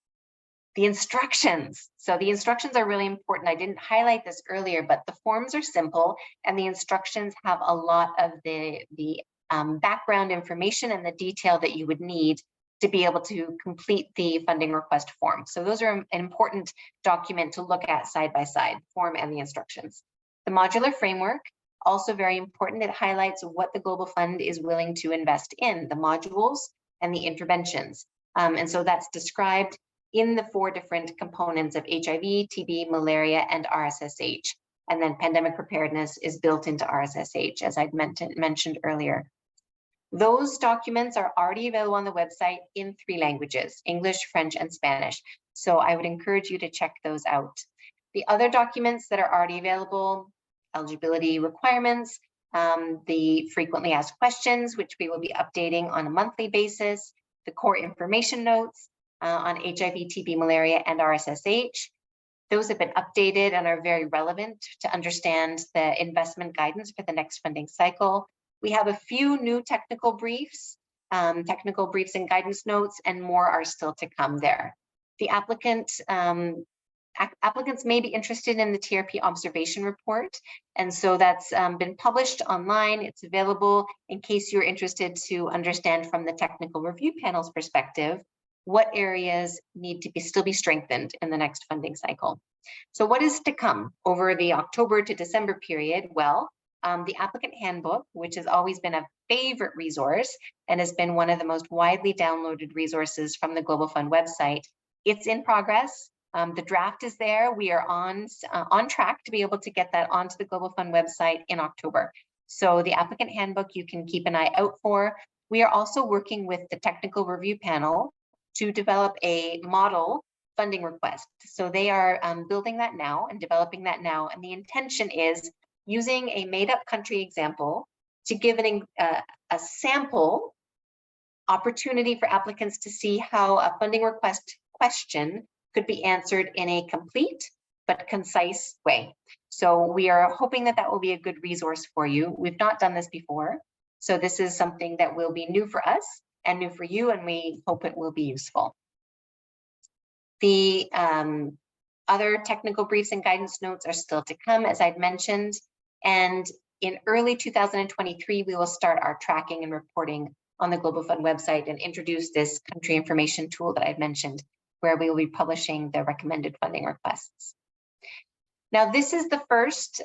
the instructions. So the instructions are really important. I didn't highlight this earlier, but the forms are simple and the instructions have a lot of the background information and the detail that you would need to be able to complete the funding request form. So those are an important document to look at side by side, form and the instructions. The modular framework, also very important. It highlights what the Global Fund is willing to invest in, the modules and the interventions. And so that's described in the 4 different components of HIV, TB, malaria, and RSSH. And then pandemic preparedness is built into RSSH, as I'd mentioned earlier. Those documents are already available on the website in 3 languages, English, French, and Spanish. So I would encourage you to check those out. The other documents that are already available, eligibility requirements, the frequently asked questions, which we will be updating on a monthly basis, the core information notes on HIV, TB, malaria, and RSSH. Those have been updated and are very relevant to understand the investment guidance for the next funding cycle. We have a few new technical briefs and guidance notes, and more are still to come there. The applicants may be interested in the TRP observation report, and so that's been published online. It's available in case you're interested to understand from the technical review panel's perspective what areas need to still be strengthened in the next funding cycle. So what is to come over the October to December period? Well, the applicant handbook, which has always been a favorite resource and has been one of the most widely downloaded resources from the Global Fund website, it's in progress. The draft is there. We are on track to be able to get that onto the Global Fund website in October. So the applicant handbook you can keep an eye out for. We are also working with the technical review panel to develop a model funding request. So they are building that now and developing that now. And the intention is using a made-up country example to give a sample opportunity for applicants to see how a funding request question could be answered in a complete but concise way. So we are hoping that that will be a good resource for you. We've not done this before, so this is something that will be new for us and new for you, and we hope it will be useful. The other technical briefs and guidance notes are still to come, as I'd mentioned, and in early 2023, we will start our tracking and reporting on the Global Fund website and introduce this country information tool that I've mentioned, where we will be publishing the recommended funding requests. Now, this is the first,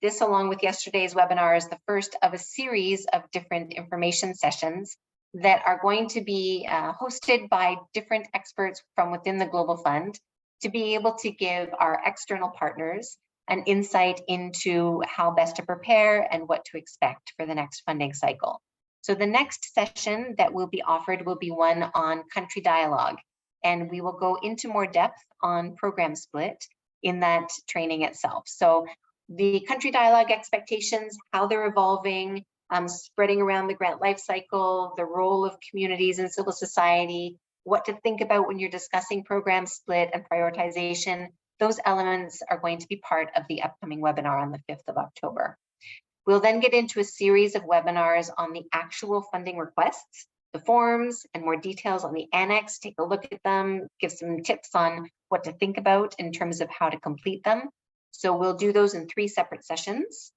this along with yesterday's webinar is the first of a series of different information sessions that are going to be hosted by different experts from within the Global Fund to be able to give our external partners an insight into how best to prepare and what to expect for the next funding cycle. So the next session that will be offered will be one on country dialogue, and we will go into more depth on program split in that training itself. So the country dialogue expectations, how they're evolving, spreading around the grant life cycle, the role of communities and civil society, what to think about when you're discussing program split and prioritization. Those elements are going to be part of the upcoming webinar on the 5th of October. We'll then get into a series of webinars on the actual funding requests, the forms, and more details on the annex. Take a look at them, give some tips on what to think about in terms of how to complete them. So we'll do those in 3 separate sessions.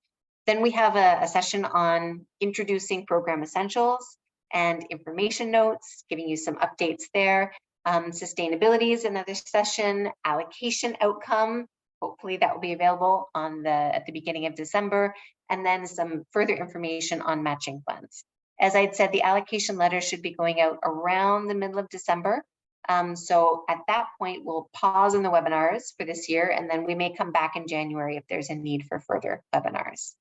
Then we have a session on introducing program essentials and information notes, giving you some updates there. Sustainability is another session, allocation outcome. Hopefully that will be available on at the beginning of December, and then some further information on matching funds. As I'd said, the allocation letter should be going out around the middle of December. So at that point, we'll pause on the webinars for this year, and then we may come back in January if there's a need for further webinars.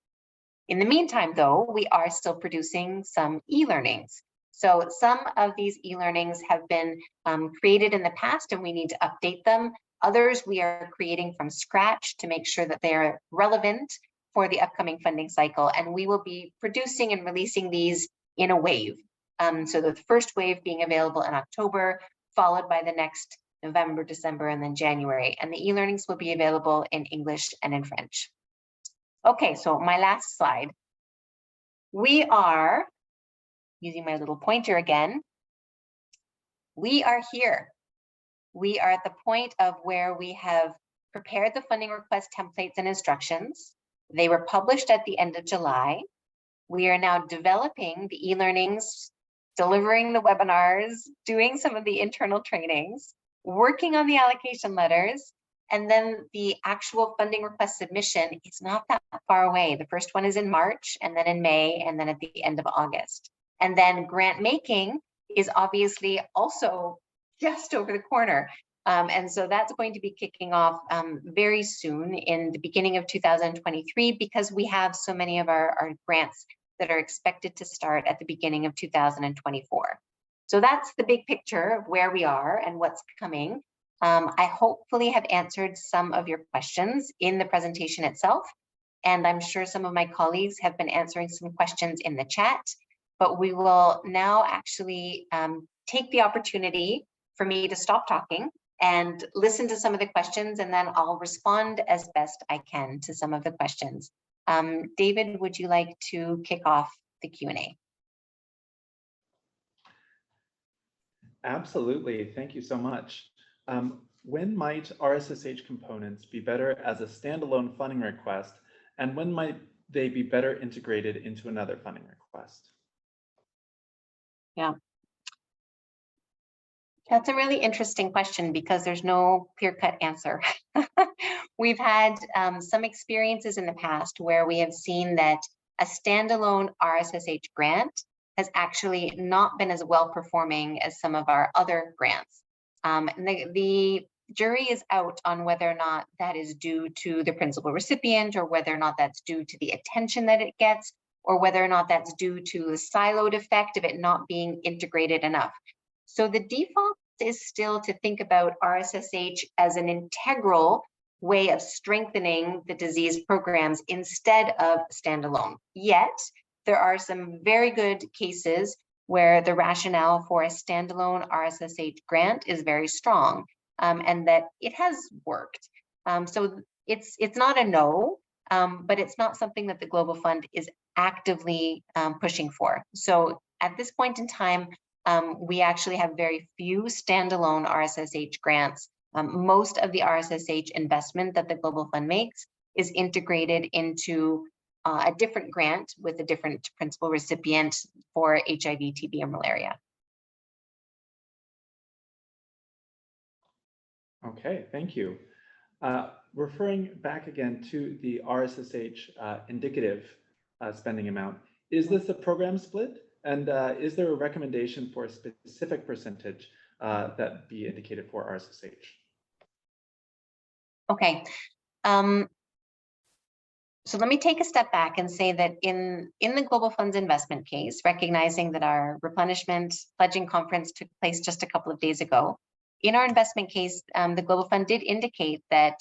In the meantime, though, we are still producing some e-learnings. So some of these e-learnings have been created in the past and we need to update them. Others we are creating from scratch to make sure that they are relevant for the upcoming funding cycle. And we will be producing and releasing these in a wave. So the first wave being available in October, followed by the next November, December, and then January. And the e-learnings will be available in English and in French. Okay, so my last slide. We are, using my little pointer again, we are here. We are at the point of where we have prepared the funding request templates and instructions. They were published at the end of July. We are now developing the e-learnings, delivering the webinars, doing some of the internal trainings, working on the allocation letters, and then the actual funding request submission is not that far away. The first one is in March, and then in May, and then at the end of August. And then grant making is obviously also just over the corner. And so that's going to be kicking off very soon in the beginning of 2023, because we have so many of our grants that are expected to start at the beginning of 2024. So that's the big picture of where we are and what's coming. I hopefully have answered some of your questions in the presentation itself, and I'm sure some of my colleagues have been answering some questions in the chat, but we will now actually take the opportunity for me to stop talking and listen to some of the questions, and then I'll respond as best I can to some of the questions. David, would you like to kick off the Q&A? Absolutely, thank you so much. When might RSSH components be better as a standalone funding request, and when might they be better integrated into another funding request? Yeah. That's a really interesting question because there's no clear-cut answer. We've had some experiences in the past where we have seen that a standalone RSSH grant has actually not been as well performing as some of our other grants. The jury is out on whether or not that is due to the principal recipient, or whether or not that's due to the attention that it gets, or whether or not that's due to the siloed effect of it not being integrated enough. So the default is still to think about RSSH as an integral way of strengthening the disease programs instead of standalone. Yet, there are some very good cases where the rationale for a standalone RSSH grant is very strong, and that it has worked. So it's not a no, but it's not something that the Global Fund is actively pushing for. So at this point in time, we actually have very few standalone RSSH grants. Most of the RSSH investment that the Global Fund makes is integrated into a different grant with a different principal recipient for HIV, TB, or malaria. Okay, thank you. Referring back again to the RSSH indicative spending amount, is this a program split? And is there a recommendation for a specific percentage that be indicated for RSSH? Okay. So let me take a step back and say that in the Global Fund's investment case, recognizing that our replenishment pledging conference took place just a couple of days ago, in our investment case, the Global Fund did indicate that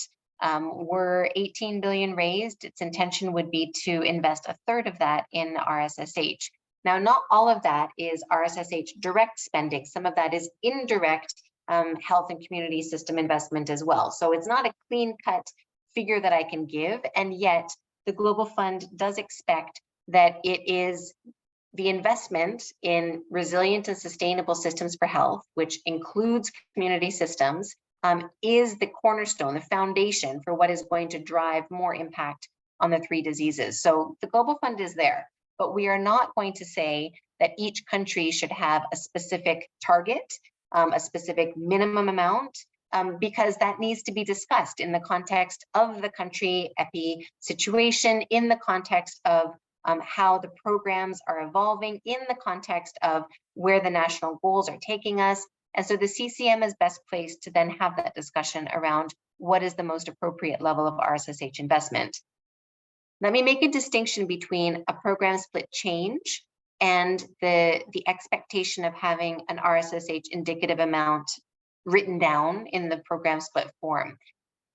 were 18 billion raised, its intention would be to invest a third of that in RSSH. Now, not all of that is RSSH direct spending. Some of that is indirect health and community system investment as well. So it's not a clean-cut figure that I can give, and yet the Global Fund does expect that it is the investment in resilient and sustainable systems for health, which includes community systems, is the cornerstone, the foundation for what is going to drive more impact on the three diseases. So the Global Fund is there, but we are not going to say that each country should have a specific target, a specific minimum amount, because that needs to be discussed in the context of the country epi situation, in the context of how the programs are evolving, in the context of where the national goals are taking us. And so the CCM is best placed to then have that discussion around what is the most appropriate level of RSSH investment. Let me make a distinction between a program split change and the expectation of having an RSSH indicative amount written down in the program split form.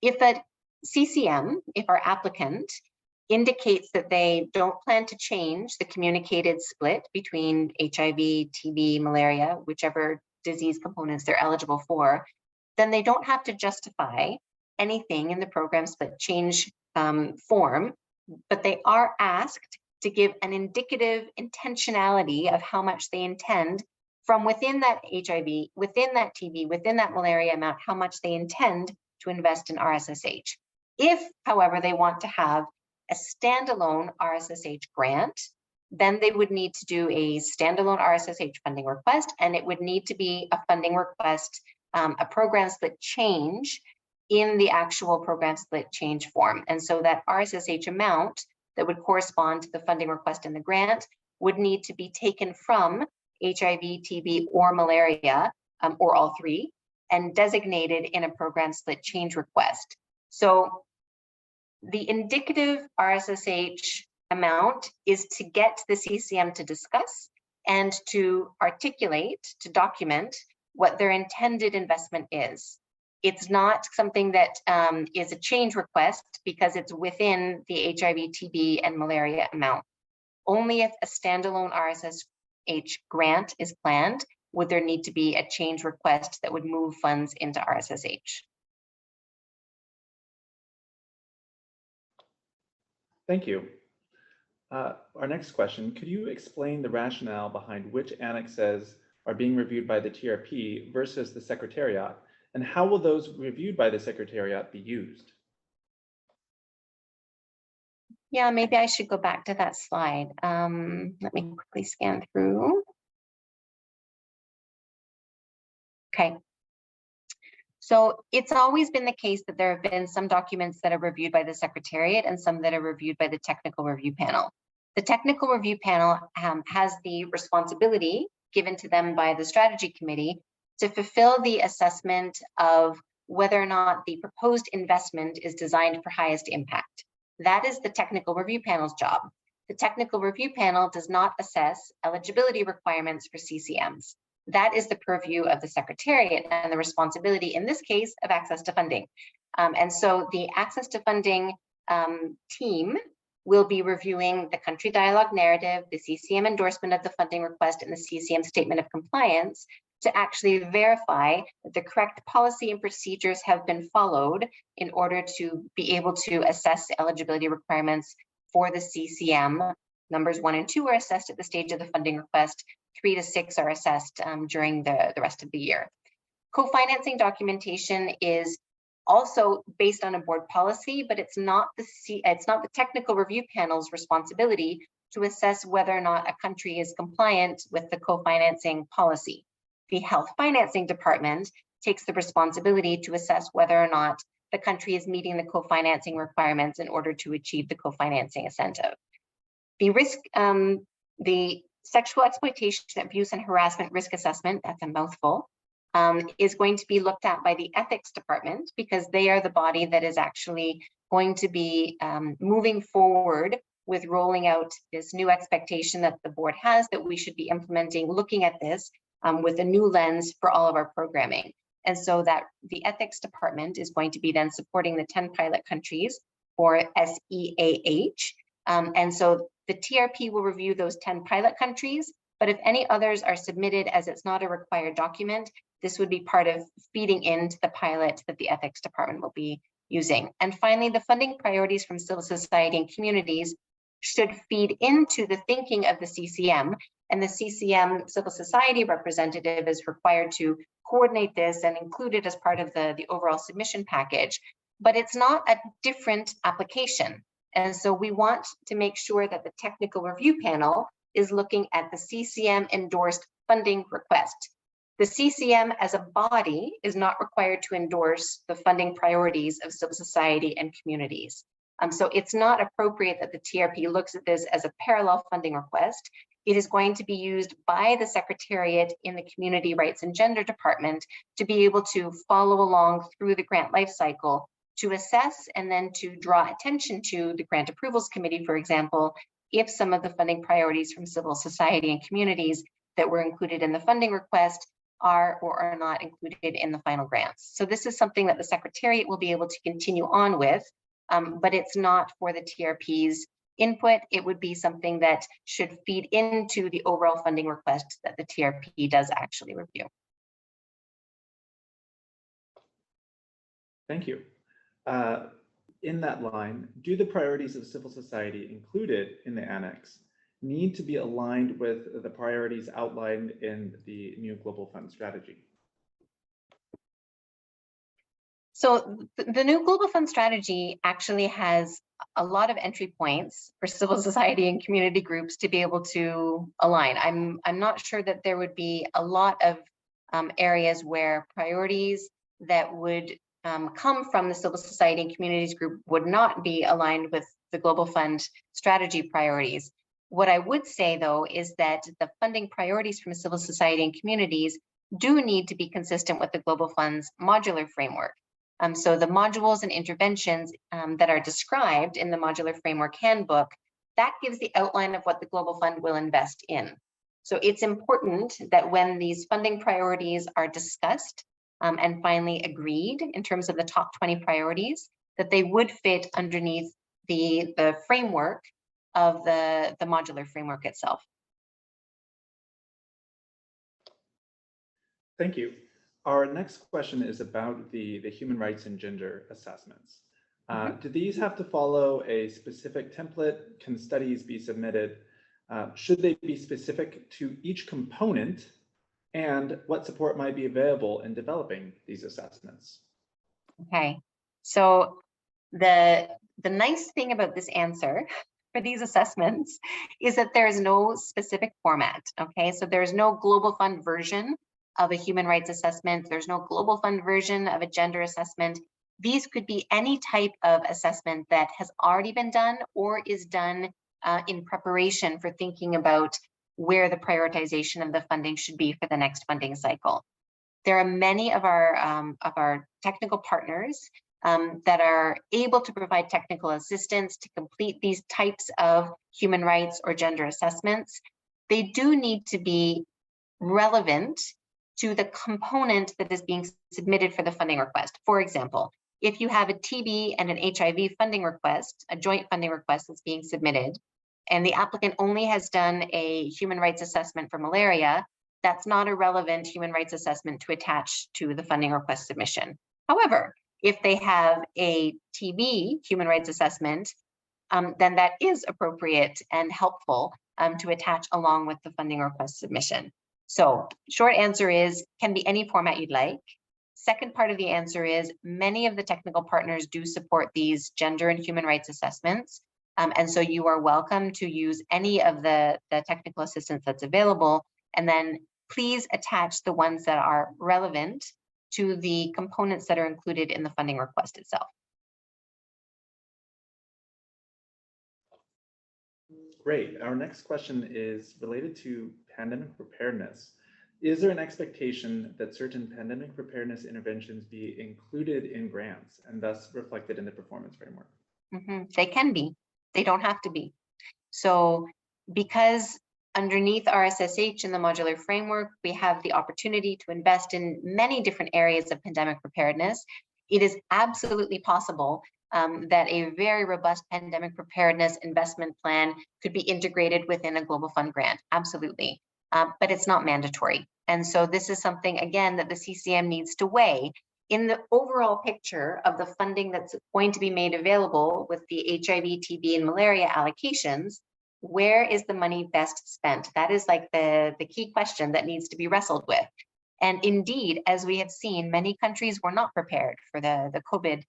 If a CCM, if our applicant indicates that they don't plan to change the communicated split between HIV, TB, malaria, whichever disease components they're eligible for, then they don't have to justify anything in the program split change form, but they are asked to give an indicative intentionality of how much they intend from within that HIV, within that TB, within that malaria amount, how much they intend to invest in RSSH. If, however, they want to have a standalone RSSH grant, then they would need to do a standalone RSSH funding request, and it would need to be a funding request, a program split change in the actual program split change form. And so that RSSH amount that would correspond to the funding request in the grant would need to be taken from HIV, TB, or malaria, or all three, and designated in a program split change request. So the indicative RSSH amount is to get the CCM to discuss and to articulate, to document what their intended investment is. It's not something that is a change request because it's within the HIV, TB, and malaria amount. Only if a standalone RSSH grant is planned would there need to be a change request that would move funds into RSSH. Thank you. Our next question, could you explain the rationale behind which annexes are being reviewed by the TRP versus the Secretariat, and how will those reviewed by the Secretariat be used? Yeah, maybe I should go back to that slide. Let me quickly scan through. Okay. So it's always been the case that there have been some documents that are reviewed by the Secretariat and some that are reviewed by the Technical Review Panel. The Technical Review Panel has the responsibility given to them by the Strategy Committee to fulfill the assessment of whether or not the proposed investment is designed for highest impact. That is the Technical Review Panel's job. The Technical Review Panel does not assess eligibility requirements for CCMs. That is the purview of the Secretariat and the responsibility, in this case, of access to funding. And so the access to funding team will be reviewing the country dialogue narrative, the CCM endorsement of the funding request, and the CCM statement of compliance to actually verify that the correct policy and procedures have been followed in order to be able to assess the eligibility requirements for the CCM. Numbers 1 and 2 are assessed at the stage of the funding request. 3 to 6 are assessed during the rest of the year. Co-financing documentation is also based on a board policy, but it's not the Technical Review Panel's responsibility to assess whether or not a country is compliant with the co-financing policy. The Health Financing Department takes the responsibility to assess whether or not the country is meeting the co-financing requirements in order to achieve the co-financing incentive. The sexual exploitation, abuse, and harassment risk assessment, that's a mouthful, is going to be looked at by the ethics department because they are the body that is actually going to be moving forward with rolling out this new expectation that the board has that we should be implementing, looking at this with a new lens for all of our programming. And so that the ethics department is going to be then supporting the 10 pilot countries for SEAH. And so the TRP will review those 10 pilot countries, but if any others are submitted as it's not a required document, this would be part of feeding into the pilot that the ethics department will be using. And finally, the funding priorities from civil society and communities should feed into the thinking of the CCM, and the CCM civil society representative is required to coordinate this and include it as part of the overall submission package, but it's not a different application. And so we want to make sure that the Technical Review Panel is looking at the CCM endorsed funding request. The CCM as a body is not required to endorse the funding priorities of civil society and communities. So it's not appropriate that the TRP looks at this as a parallel funding request. It is going to be used by the Secretariat in the Community Rights and Gender Department to be able to follow along through the grant life cycle to assess and then to draw attention to the Grant Approvals Committee, for example, if some of the funding priorities from civil society and communities that were included in the funding request are or are not included in the final grants. So this is something that the Secretariat will be able to continue on with, but it's not for the TRP's input. It would be something that should feed into the overall funding request that the TRP does actually review. Thank you. In that line, do the priorities of civil society included in the annex need to be aligned with the priorities outlined in the new Global Fund strategy? So the new Global Fund strategy actually has a lot of entry points for civil society and community groups to be able to align. I'm not sure that there would be a lot of areas where priorities that would come from the civil society and communities group would not be aligned with the Global Fund strategy priorities. What I would say, though, is that the funding priorities from civil society and communities do need to be consistent with the Global Fund's modular framework. So the modules and interventions that are described in the modular framework handbook, that gives the outline of what the Global Fund will invest in. So it's important that when these funding priorities are discussed and finally agreed in terms of the top 20 priorities, that they would fit underneath the framework of the modular framework itself. Thank you. Our next question is about the human rights and gender assessments. Do these have to follow a specific template? Can studies be submitted? Should they be specific to each component? And what support might be available in developing these assessments? Okay, so the nice thing about this answer for these assessments is that there is no specific format. Okay, so there's no Global Fund version of a human rights assessment. There's no Global Fund version of a gender assessment. These could be any type of assessment that has already been done or is done in preparation for thinking about where the prioritization of the funding should be for the next funding cycle. There are many of our technical partners that are able to provide technical assistance to complete these types of human rights or gender assessments. They do need to be relevant to the component that is being submitted for the funding request. For example, if you have a TB and an HIV funding request, a joint funding request that's being submitted, and the applicant only has done a human rights assessment for malaria, that's not a relevant human rights assessment to attach to the funding request submission. However, if they have a TB human rights assessment, then that is appropriate and helpful to attach along with the funding request submission. So short answer is, can be any format you'd like. Second part of the answer is, many of the technical partners do support these gender and human rights assessments. And so you are welcome to use any of the technical assistance that's available, and then please attach the ones that are relevant to the components that are included in the funding request itself. Great. Our next question is related to pandemic preparedness. Is there an expectation that certain pandemic preparedness interventions be included in grants and thus reflected in the performance framework? They can be. They don't have to be. So because underneath RSSH in the modular framework, we have the opportunity to invest in many different areas of pandemic preparedness, it is absolutely possible that a very robust pandemic preparedness investment plan could be integrated within a Global Fund grant, absolutely. But it's not mandatory. And so this is something, again, that the CCM needs to weigh in the overall picture of the funding that's going to be made available with the HIV, TB, and malaria allocations. Where is the money best spent? That is like the key question that needs to be wrestled with. And indeed, as we have seen, many countries were not prepared for the COVID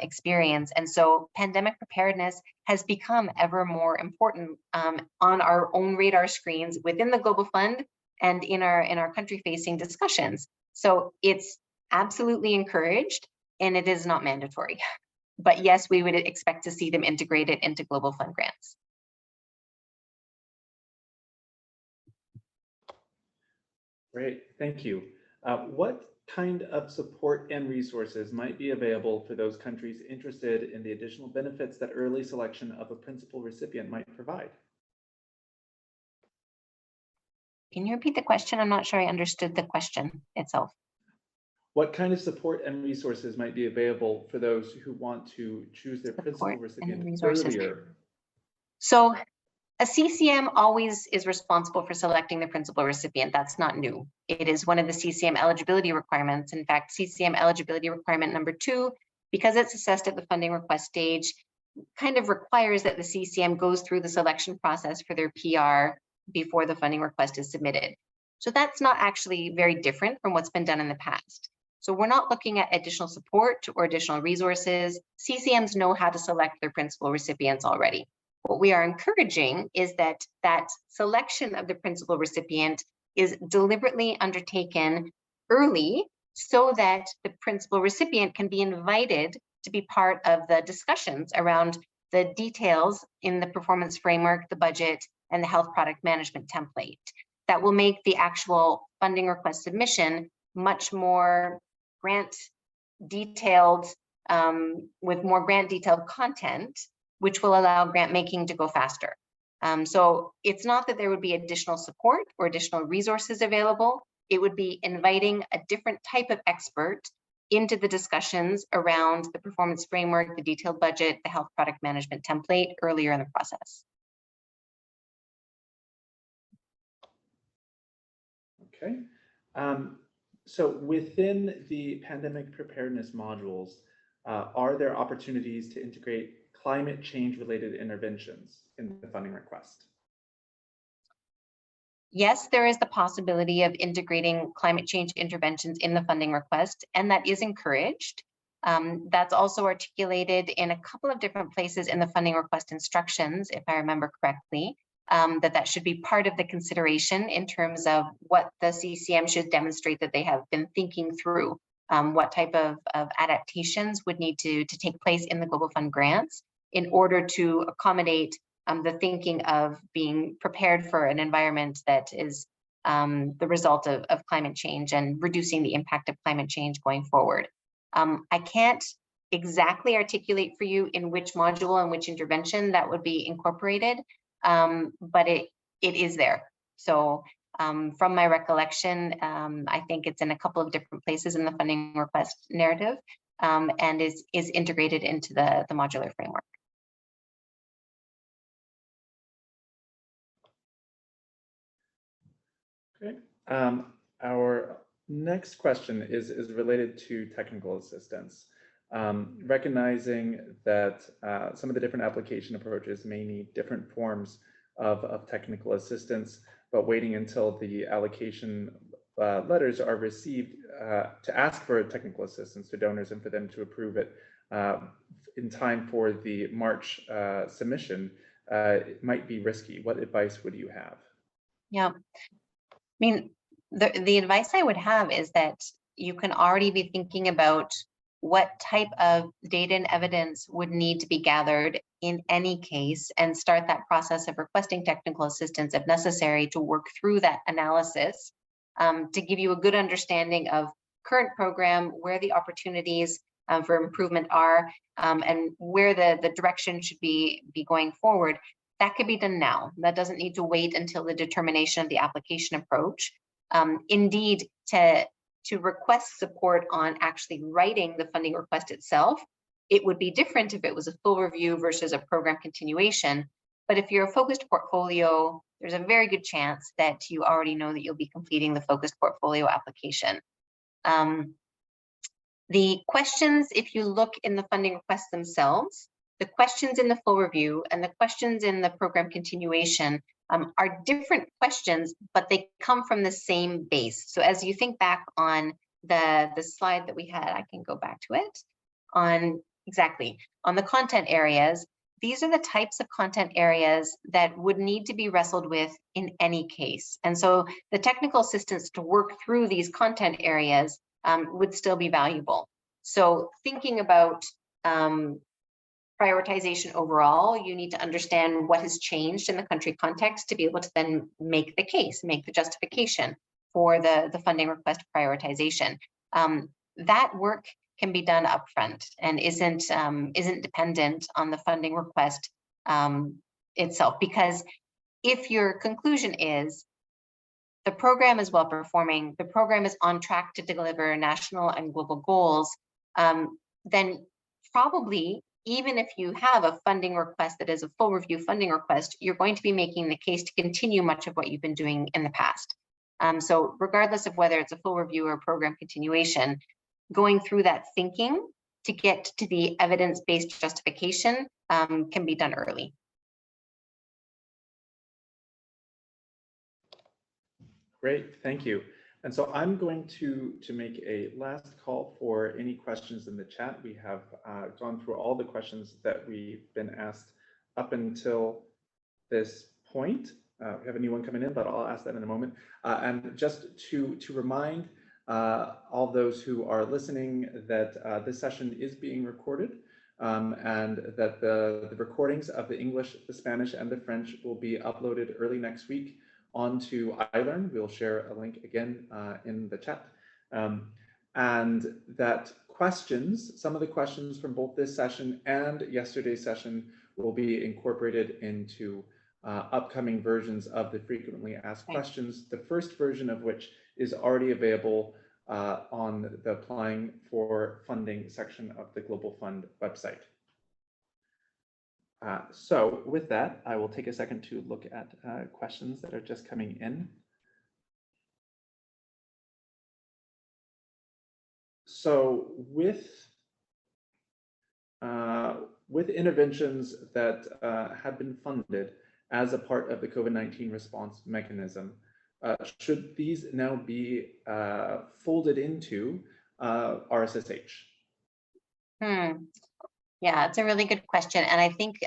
experience. And so pandemic preparedness has become ever more important on our own radar screens within the Global Fund and in our country-facing discussions. So it's absolutely encouraged, and it is not mandatory. But yes, we would expect to see them integrated into Global Fund grants. Great, thank you. What kind of support and resources might be available for those countries interested in the additional benefits that early selection of a principal recipient might provide? Can you repeat the question? I'm not sure I understood the question itself. What kind of support and resources might be available for those who want to choose their principal recipient earlier? So a CCM always is responsible for selecting the principal recipient. That's not new. It is one of the CCM eligibility requirements. In fact, CCM eligibility requirement number 2, because it's assessed at the funding request stage, kind of requires that the CCM goes through the selection process for their PR before the funding request is submitted. So that's not actually very different from what's been done in the past. So we're not looking at additional support or additional resources. CCMs know how to select their principal recipients already. What we are encouraging is that selection of the principal recipient is deliberately undertaken early so that the principal recipient can be invited to be part of the discussions around the details in the performance framework, the budget, and the health product management template. That will make the actual funding request submission much more grant detailed, with more grant detailed content, which will allow grant making to go faster. So it's not that there would be additional support or additional resources available. It would be inviting a different type of expert into the discussions around the performance framework, the detailed budget, the health product management template earlier in the process. Okay. So within the pandemic preparedness modules, are there opportunities to integrate climate change related interventions in the funding request? Yes, there is the possibility of integrating climate change interventions in the funding request, and that is encouraged. That's also articulated in a couple of different places in the funding request instructions, if I remember correctly, that should be part of the consideration in terms of what the CCM should demonstrate that they have been thinking through, what type of adaptations would need to take place in the Global Fund grants in order to accommodate the thinking of being prepared for an environment that is the result of climate change and reducing the impact of climate change going forward. I can't exactly articulate for you in which module and which intervention that would be incorporated, but it is there. So from my recollection, I think it's in a couple of different places in the funding request narrative, and is integrated into the modular framework. Okay. Our next question is related to technical assistance. Recognizing that some of the different application approaches may need different forms of technical assistance, but waiting until the allocation letters are received to ask for technical assistance to donors and for them to approve it in time for the March submission, it might be risky. What advice would you have? Yeah. I mean, the advice I would have is that you can already be thinking about what type of data and evidence would need to be gathered in any case and start that process of requesting technical assistance if necessary to work through that analysis to give you a good understanding of current program, where the opportunities for improvement are, and where the direction should be going forward. That could be done now. That doesn't need to wait until the determination of the application approach. Indeed, to request support on actually writing the funding request itself, it would be different if it was a full review versus a program continuation. But if you're a focused portfolio, there's a very good chance that you already know that you'll be completing the focused portfolio application. The questions, if you look in the funding requests themselves, the questions in the full review and the questions in the program continuation are different questions, but they come from the same base. So as you think back on the slide that we had, I can go back to it, on the content areas, these are the types of content areas that would need to be wrestled with in any case. And so the technical assistance to work through these content areas would still be valuable. So thinking about prioritization overall, you need to understand what has changed in the country context to be able to then make the case, make the justification for the funding request prioritization. That work can be done upfront and isn't dependent on the funding request itself. Because if your conclusion is the program is well performing, the program is on track to deliver national and global goals, then probably, even if you have a funding request that is a full review funding request, you're going to be making the case to continue much of what you've been doing in the past. So regardless of whether it's a full review or program continuation, going through that thinking to get to the evidence-based justification can be done early. Great, thank you. And so I'm going to make a last call for any questions in the chat. We have gone through all the questions that we've been asked up until this point. We have a new one coming in, but I'll ask that in a moment. And just to remind all those who are listening that this session is being recorded and that the recordings of the English, the Spanish, and the French will be uploaded early next week onto iLearn. We'll share a link again in the chat. And that questions, some of the questions from both this session and yesterday's session will be incorporated into upcoming versions of the frequently asked questions, the first version of which is already available on the applying for funding section of the Global Fund website. So with that, I will take a second to look at questions that are just coming in. So with interventions that have been funded as a part of the COVID-19 response mechanism, should these now be folded into RSSH? Yeah, it's a really good question. And I think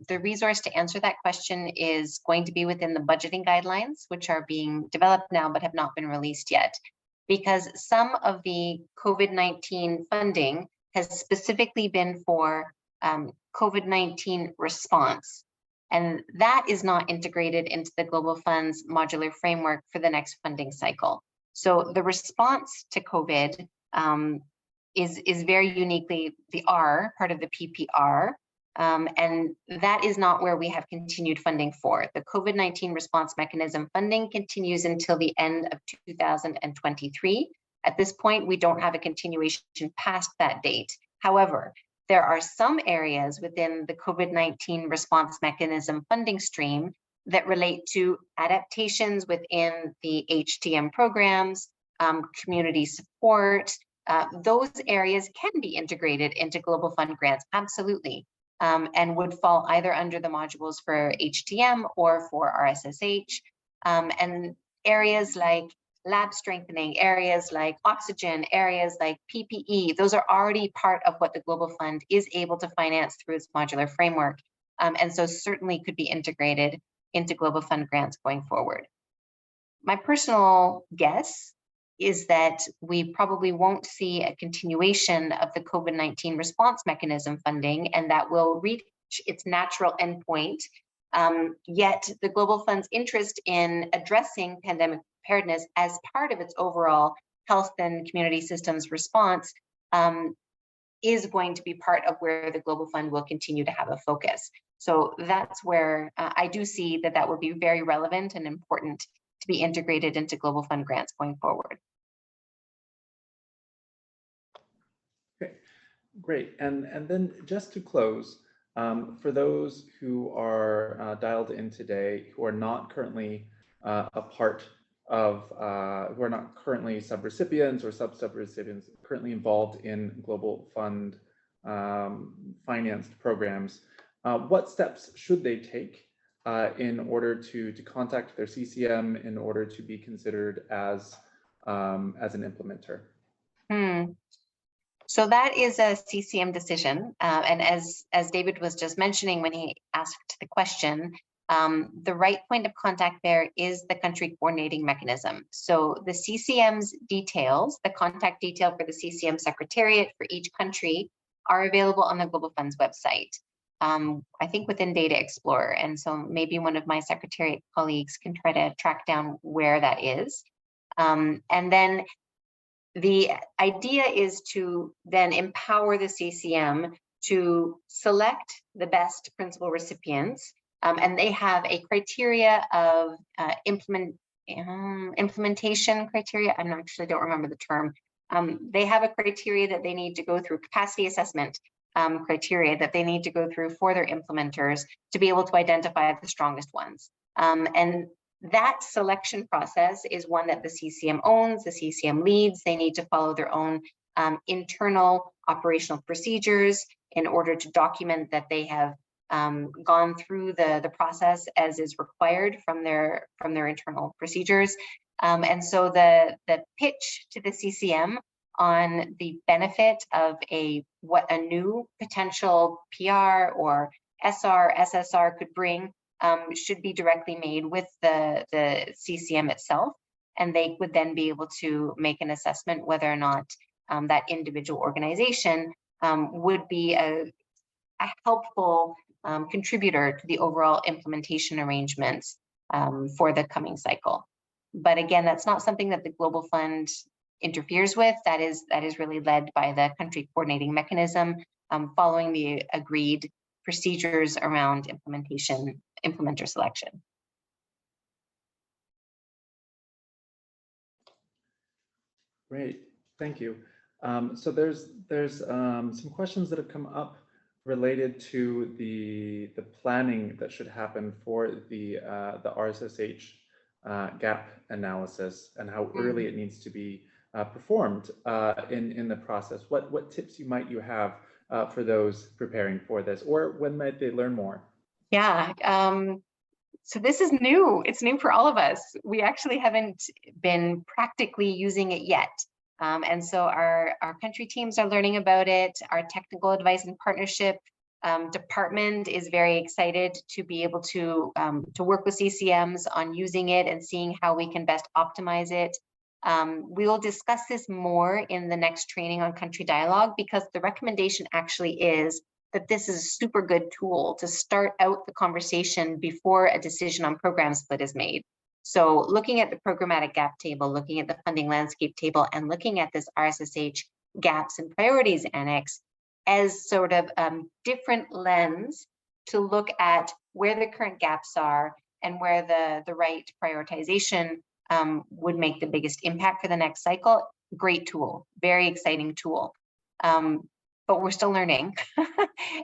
the resource to answer that question is going to be within the budgeting guidelines, which are being developed now but have not been released yet. Because some of the COVID-19 funding has specifically been for COVID-19 response. And that is not integrated into the Global Fund's modular framework for the next funding cycle. So the response to COVID is very uniquely the R, part of the PPR, and that is not where we have continued funding for. The COVID-19 response mechanism funding continues until the end of 2023. At this point, we don't have a continuation past that date. However, there are some areas within the COVID-19 response mechanism funding stream that relate to adaptations within the HTM programs, community support. Those areas can be integrated into Global Fund grants, absolutely, and would fall either under the modules for HTM or for RSSH. And areas like lab strengthening, areas like oxygen, areas like PPE, those are already part of what the Global Fund is able to finance through its modular framework. And so certainly could be integrated into Global Fund grants going forward. My personal guess is that we probably won't see a continuation of the COVID-19 response mechanism funding, and that will reach its natural endpoint. Yet the Global Fund's interest in addressing pandemic preparedness as part of its overall health and community systems response is going to be part of where the Global Fund will continue to have a focus. So that's where I do see that that would be very relevant and important to be integrated into Global Fund grants going forward. Okay, great. And then just to close, for those who are dialed in today, who are not currently a part of, who are not currently subrecipients or sub-subrecipients currently involved in Global Fund financed programs, what steps should they take in order to contact their CCM in order to be considered as an implementer? So that is a CCM decision. And as David was just mentioning when he asked the question, the right point of contact there is the country coordinating mechanism. So the CCM's details, the contact detail for the CCM secretariat for each country are available on the Global Fund's website. I think within Data Explorer. And so maybe one of my secretariat colleagues can try to track down where that is. And then the idea is to then empower the CCM to select the best principal recipients, and they have a criteria of implementation criteria. I actually don't remember the term. They have a criteria that they need to go through, capacity assessment criteria that they need to go through for their implementers to be able to identify the strongest ones. And that selection process is one that the CCM owns, the CCM leads. They need to follow their own internal operational procedures in order to document that they have gone through the process as is required from their internal procedures. And so the pitch to the CCM on the benefit of what a new potential PR or SR, SSR could bring should be directly made with the CCM itself, and they would then be able to make an assessment whether or not that individual organization would be a helpful contributor to the overall implementation arrangements for the coming cycle. But again, that's not something that the Global Fund interferes with. That is really led by the country coordinating mechanism, following the agreed procedures around implementer selection. Great, thank you. So there's some questions that have come up related to the planning that should happen for the RSSH gap analysis and how early it needs to be performed in the process. What tips you have for those preparing for this, or when might they learn more? Yeah, so this is new. It's new for all of us. We actually haven't been practically using it yet. And so our country teams are learning about it. Our technical advice and partnership department is very excited to be able to work with CCMs on using it and seeing how we can best optimize it. We will discuss this more in the next training on country dialogue, because the recommendation actually is that this is a super good tool to start out the conversation before a decision on program split is made. So looking at the programmatic gap table, looking at the funding landscape table, and looking at this RSSH gaps and priorities annex as sort of different lens to look at where the current gaps are and where the right prioritization would make the biggest impact for the next cycle. Great tool, very exciting tool. But we're still learning.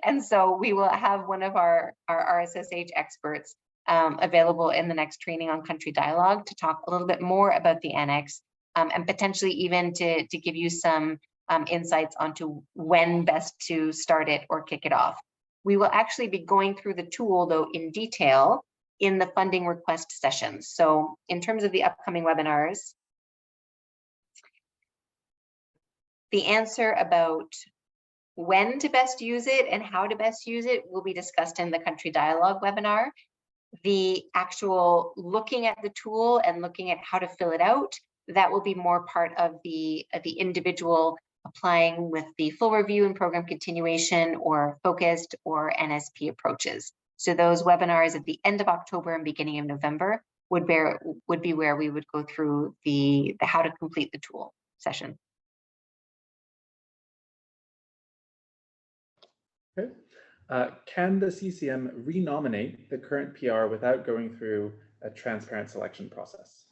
And so we will have one of our RSSH experts available in the next training on country dialogue to talk a little bit more about the annex, and potentially even to give you some insights onto when best to start it or kick it off. We will actually be going through the tool though in detail in the funding request sessions. So in terms of the upcoming webinars, the answer about when to best use it and how to best use it will be discussed in the country dialogue webinar. The actual looking at the tool and looking at how to fill it out, that will be more part of the individual applying with the full review and program continuation or focused or NSP approaches. So those webinars at the end of October and beginning of November would be where we would go through the how to complete the tool session. Okay. Can the CCM renominate the current PR without going through a transparent selection process?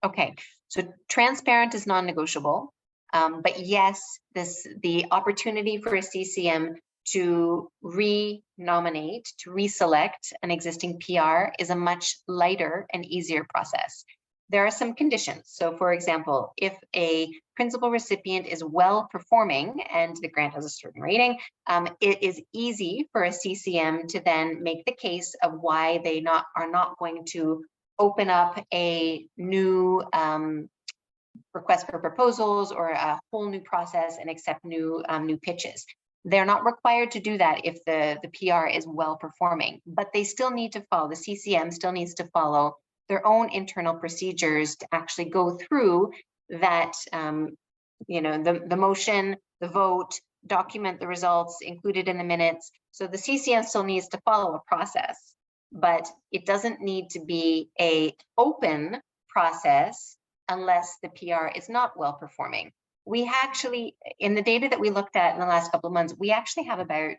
Okay, so transparent is non-negotiable, but yes, the opportunity for a CCM to re-nominate, to reselect an existing PR is a much lighter and easier process. There are some conditions. So for example, if a principal recipient is well performing and the grant has a certain rating, it is easy for a CCM to then make the case of why they are not going to open up a new request for proposals or a whole new process and accept new pitches. They're not required to do that if the PR is well performing, but they still need to follow, the CCM still needs to follow their own internal procedures to actually go through that, the motion, the vote, document the results included in the minutes. So the CCM still needs to follow a process, but it doesn't need to be an open process unless the PR is not well performing. We actually, in the data that we looked at in the last couple of months, we actually have about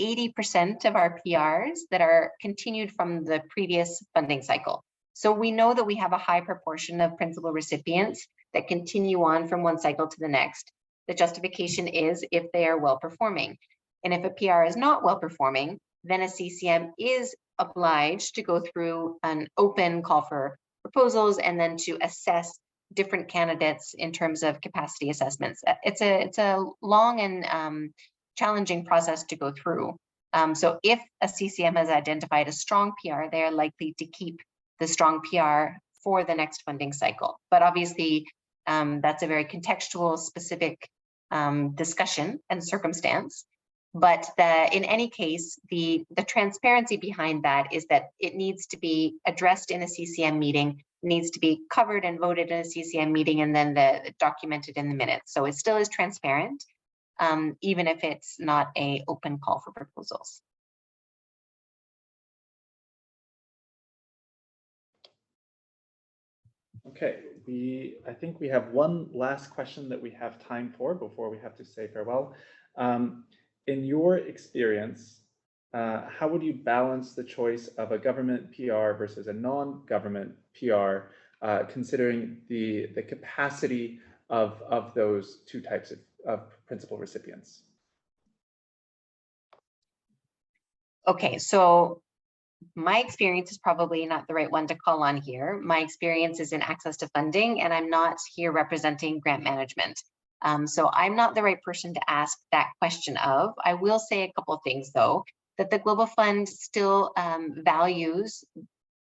80% of our PRs that are continued from the previous funding cycle. So we know that we have a high proportion of principal recipients that continue on from one cycle to the next. The justification is if they are well performing. And if a PR is not well performing, then a CCM is obliged to go through an open call for proposals and then to assess different candidates in terms of capacity assessments. It's a long and challenging process to go through. So if a CCM has identified a strong PR, they are likely to keep the strong PR for the next funding cycle. But obviously, that's a very contextual, specific discussion and circumstance. But in any case, the transparency behind that is that it needs to be addressed in a CCM meeting, needs to be covered and voted in a CCM meeting, and then documented in the minutes. So it still is transparent, even if it's not an open call for proposals. Okay, I think we have one last question that we have time for before we have to say farewell. In your experience, how would you balance the choice of a government PR versus a non-government PR, considering the capacity of those two types of principal recipients? Okay, so my experience is probably not the right one to call on here. My experience is in access to funding, and I'm not here representing grant management. So I'm not the right person to ask that question of. I will say a couple of things though, that the Global Fund still values,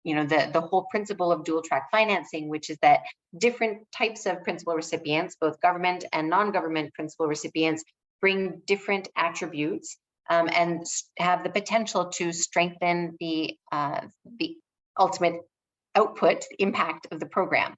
the whole principle of dual track financing, which is that different types of principal recipients, both government and non-government principal recipients, bring different attributes and have the potential to strengthen the ultimate output impact of the program.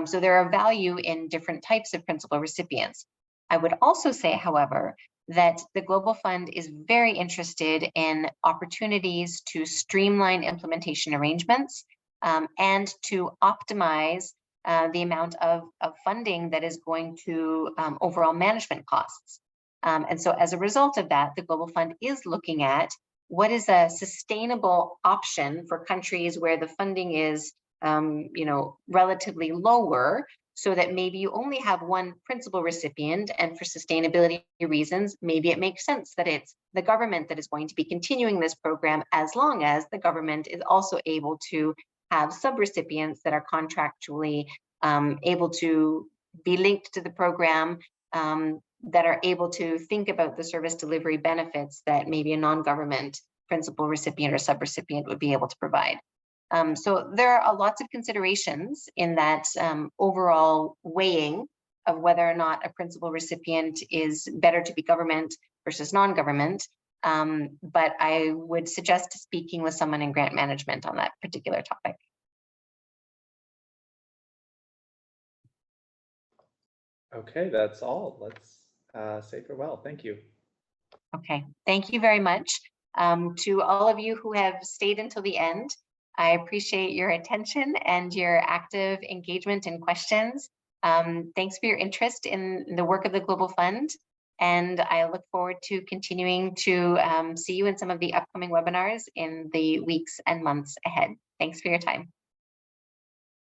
So there are value in different types of principal recipients. I would also say, however, that the Global Fund is very interested in opportunities to streamline implementation arrangements and to optimize the amount of funding that is going to overall management costs. And so as a result of that, the Global Fund is looking at what is a sustainable option for countries where the funding is relatively lower, so that maybe you only have one principal recipient, and for sustainability reasons, maybe it makes sense that it's the government that is going to be continuing this program, as long as the government is also able to have subrecipients that are contractually able to be linked to the program, that are able to think about the service delivery benefits that maybe a non-government principal recipient or subrecipient would be able to provide. So there are lots of considerations in that overall weighing of whether or not a principal recipient is better to be government versus non-government. But I would suggest speaking with someone in grant management on that particular topic. Okay, that's all. Let's say farewell. Thank you. Okay, thank you very much. To all of you who have stayed until the end, I appreciate your attention and your active engagement and questions. Thanks for your interest in the work of the Global Fund. And I look forward to continuing to see you in some of the upcoming webinars in the weeks and months ahead. Thanks for your time.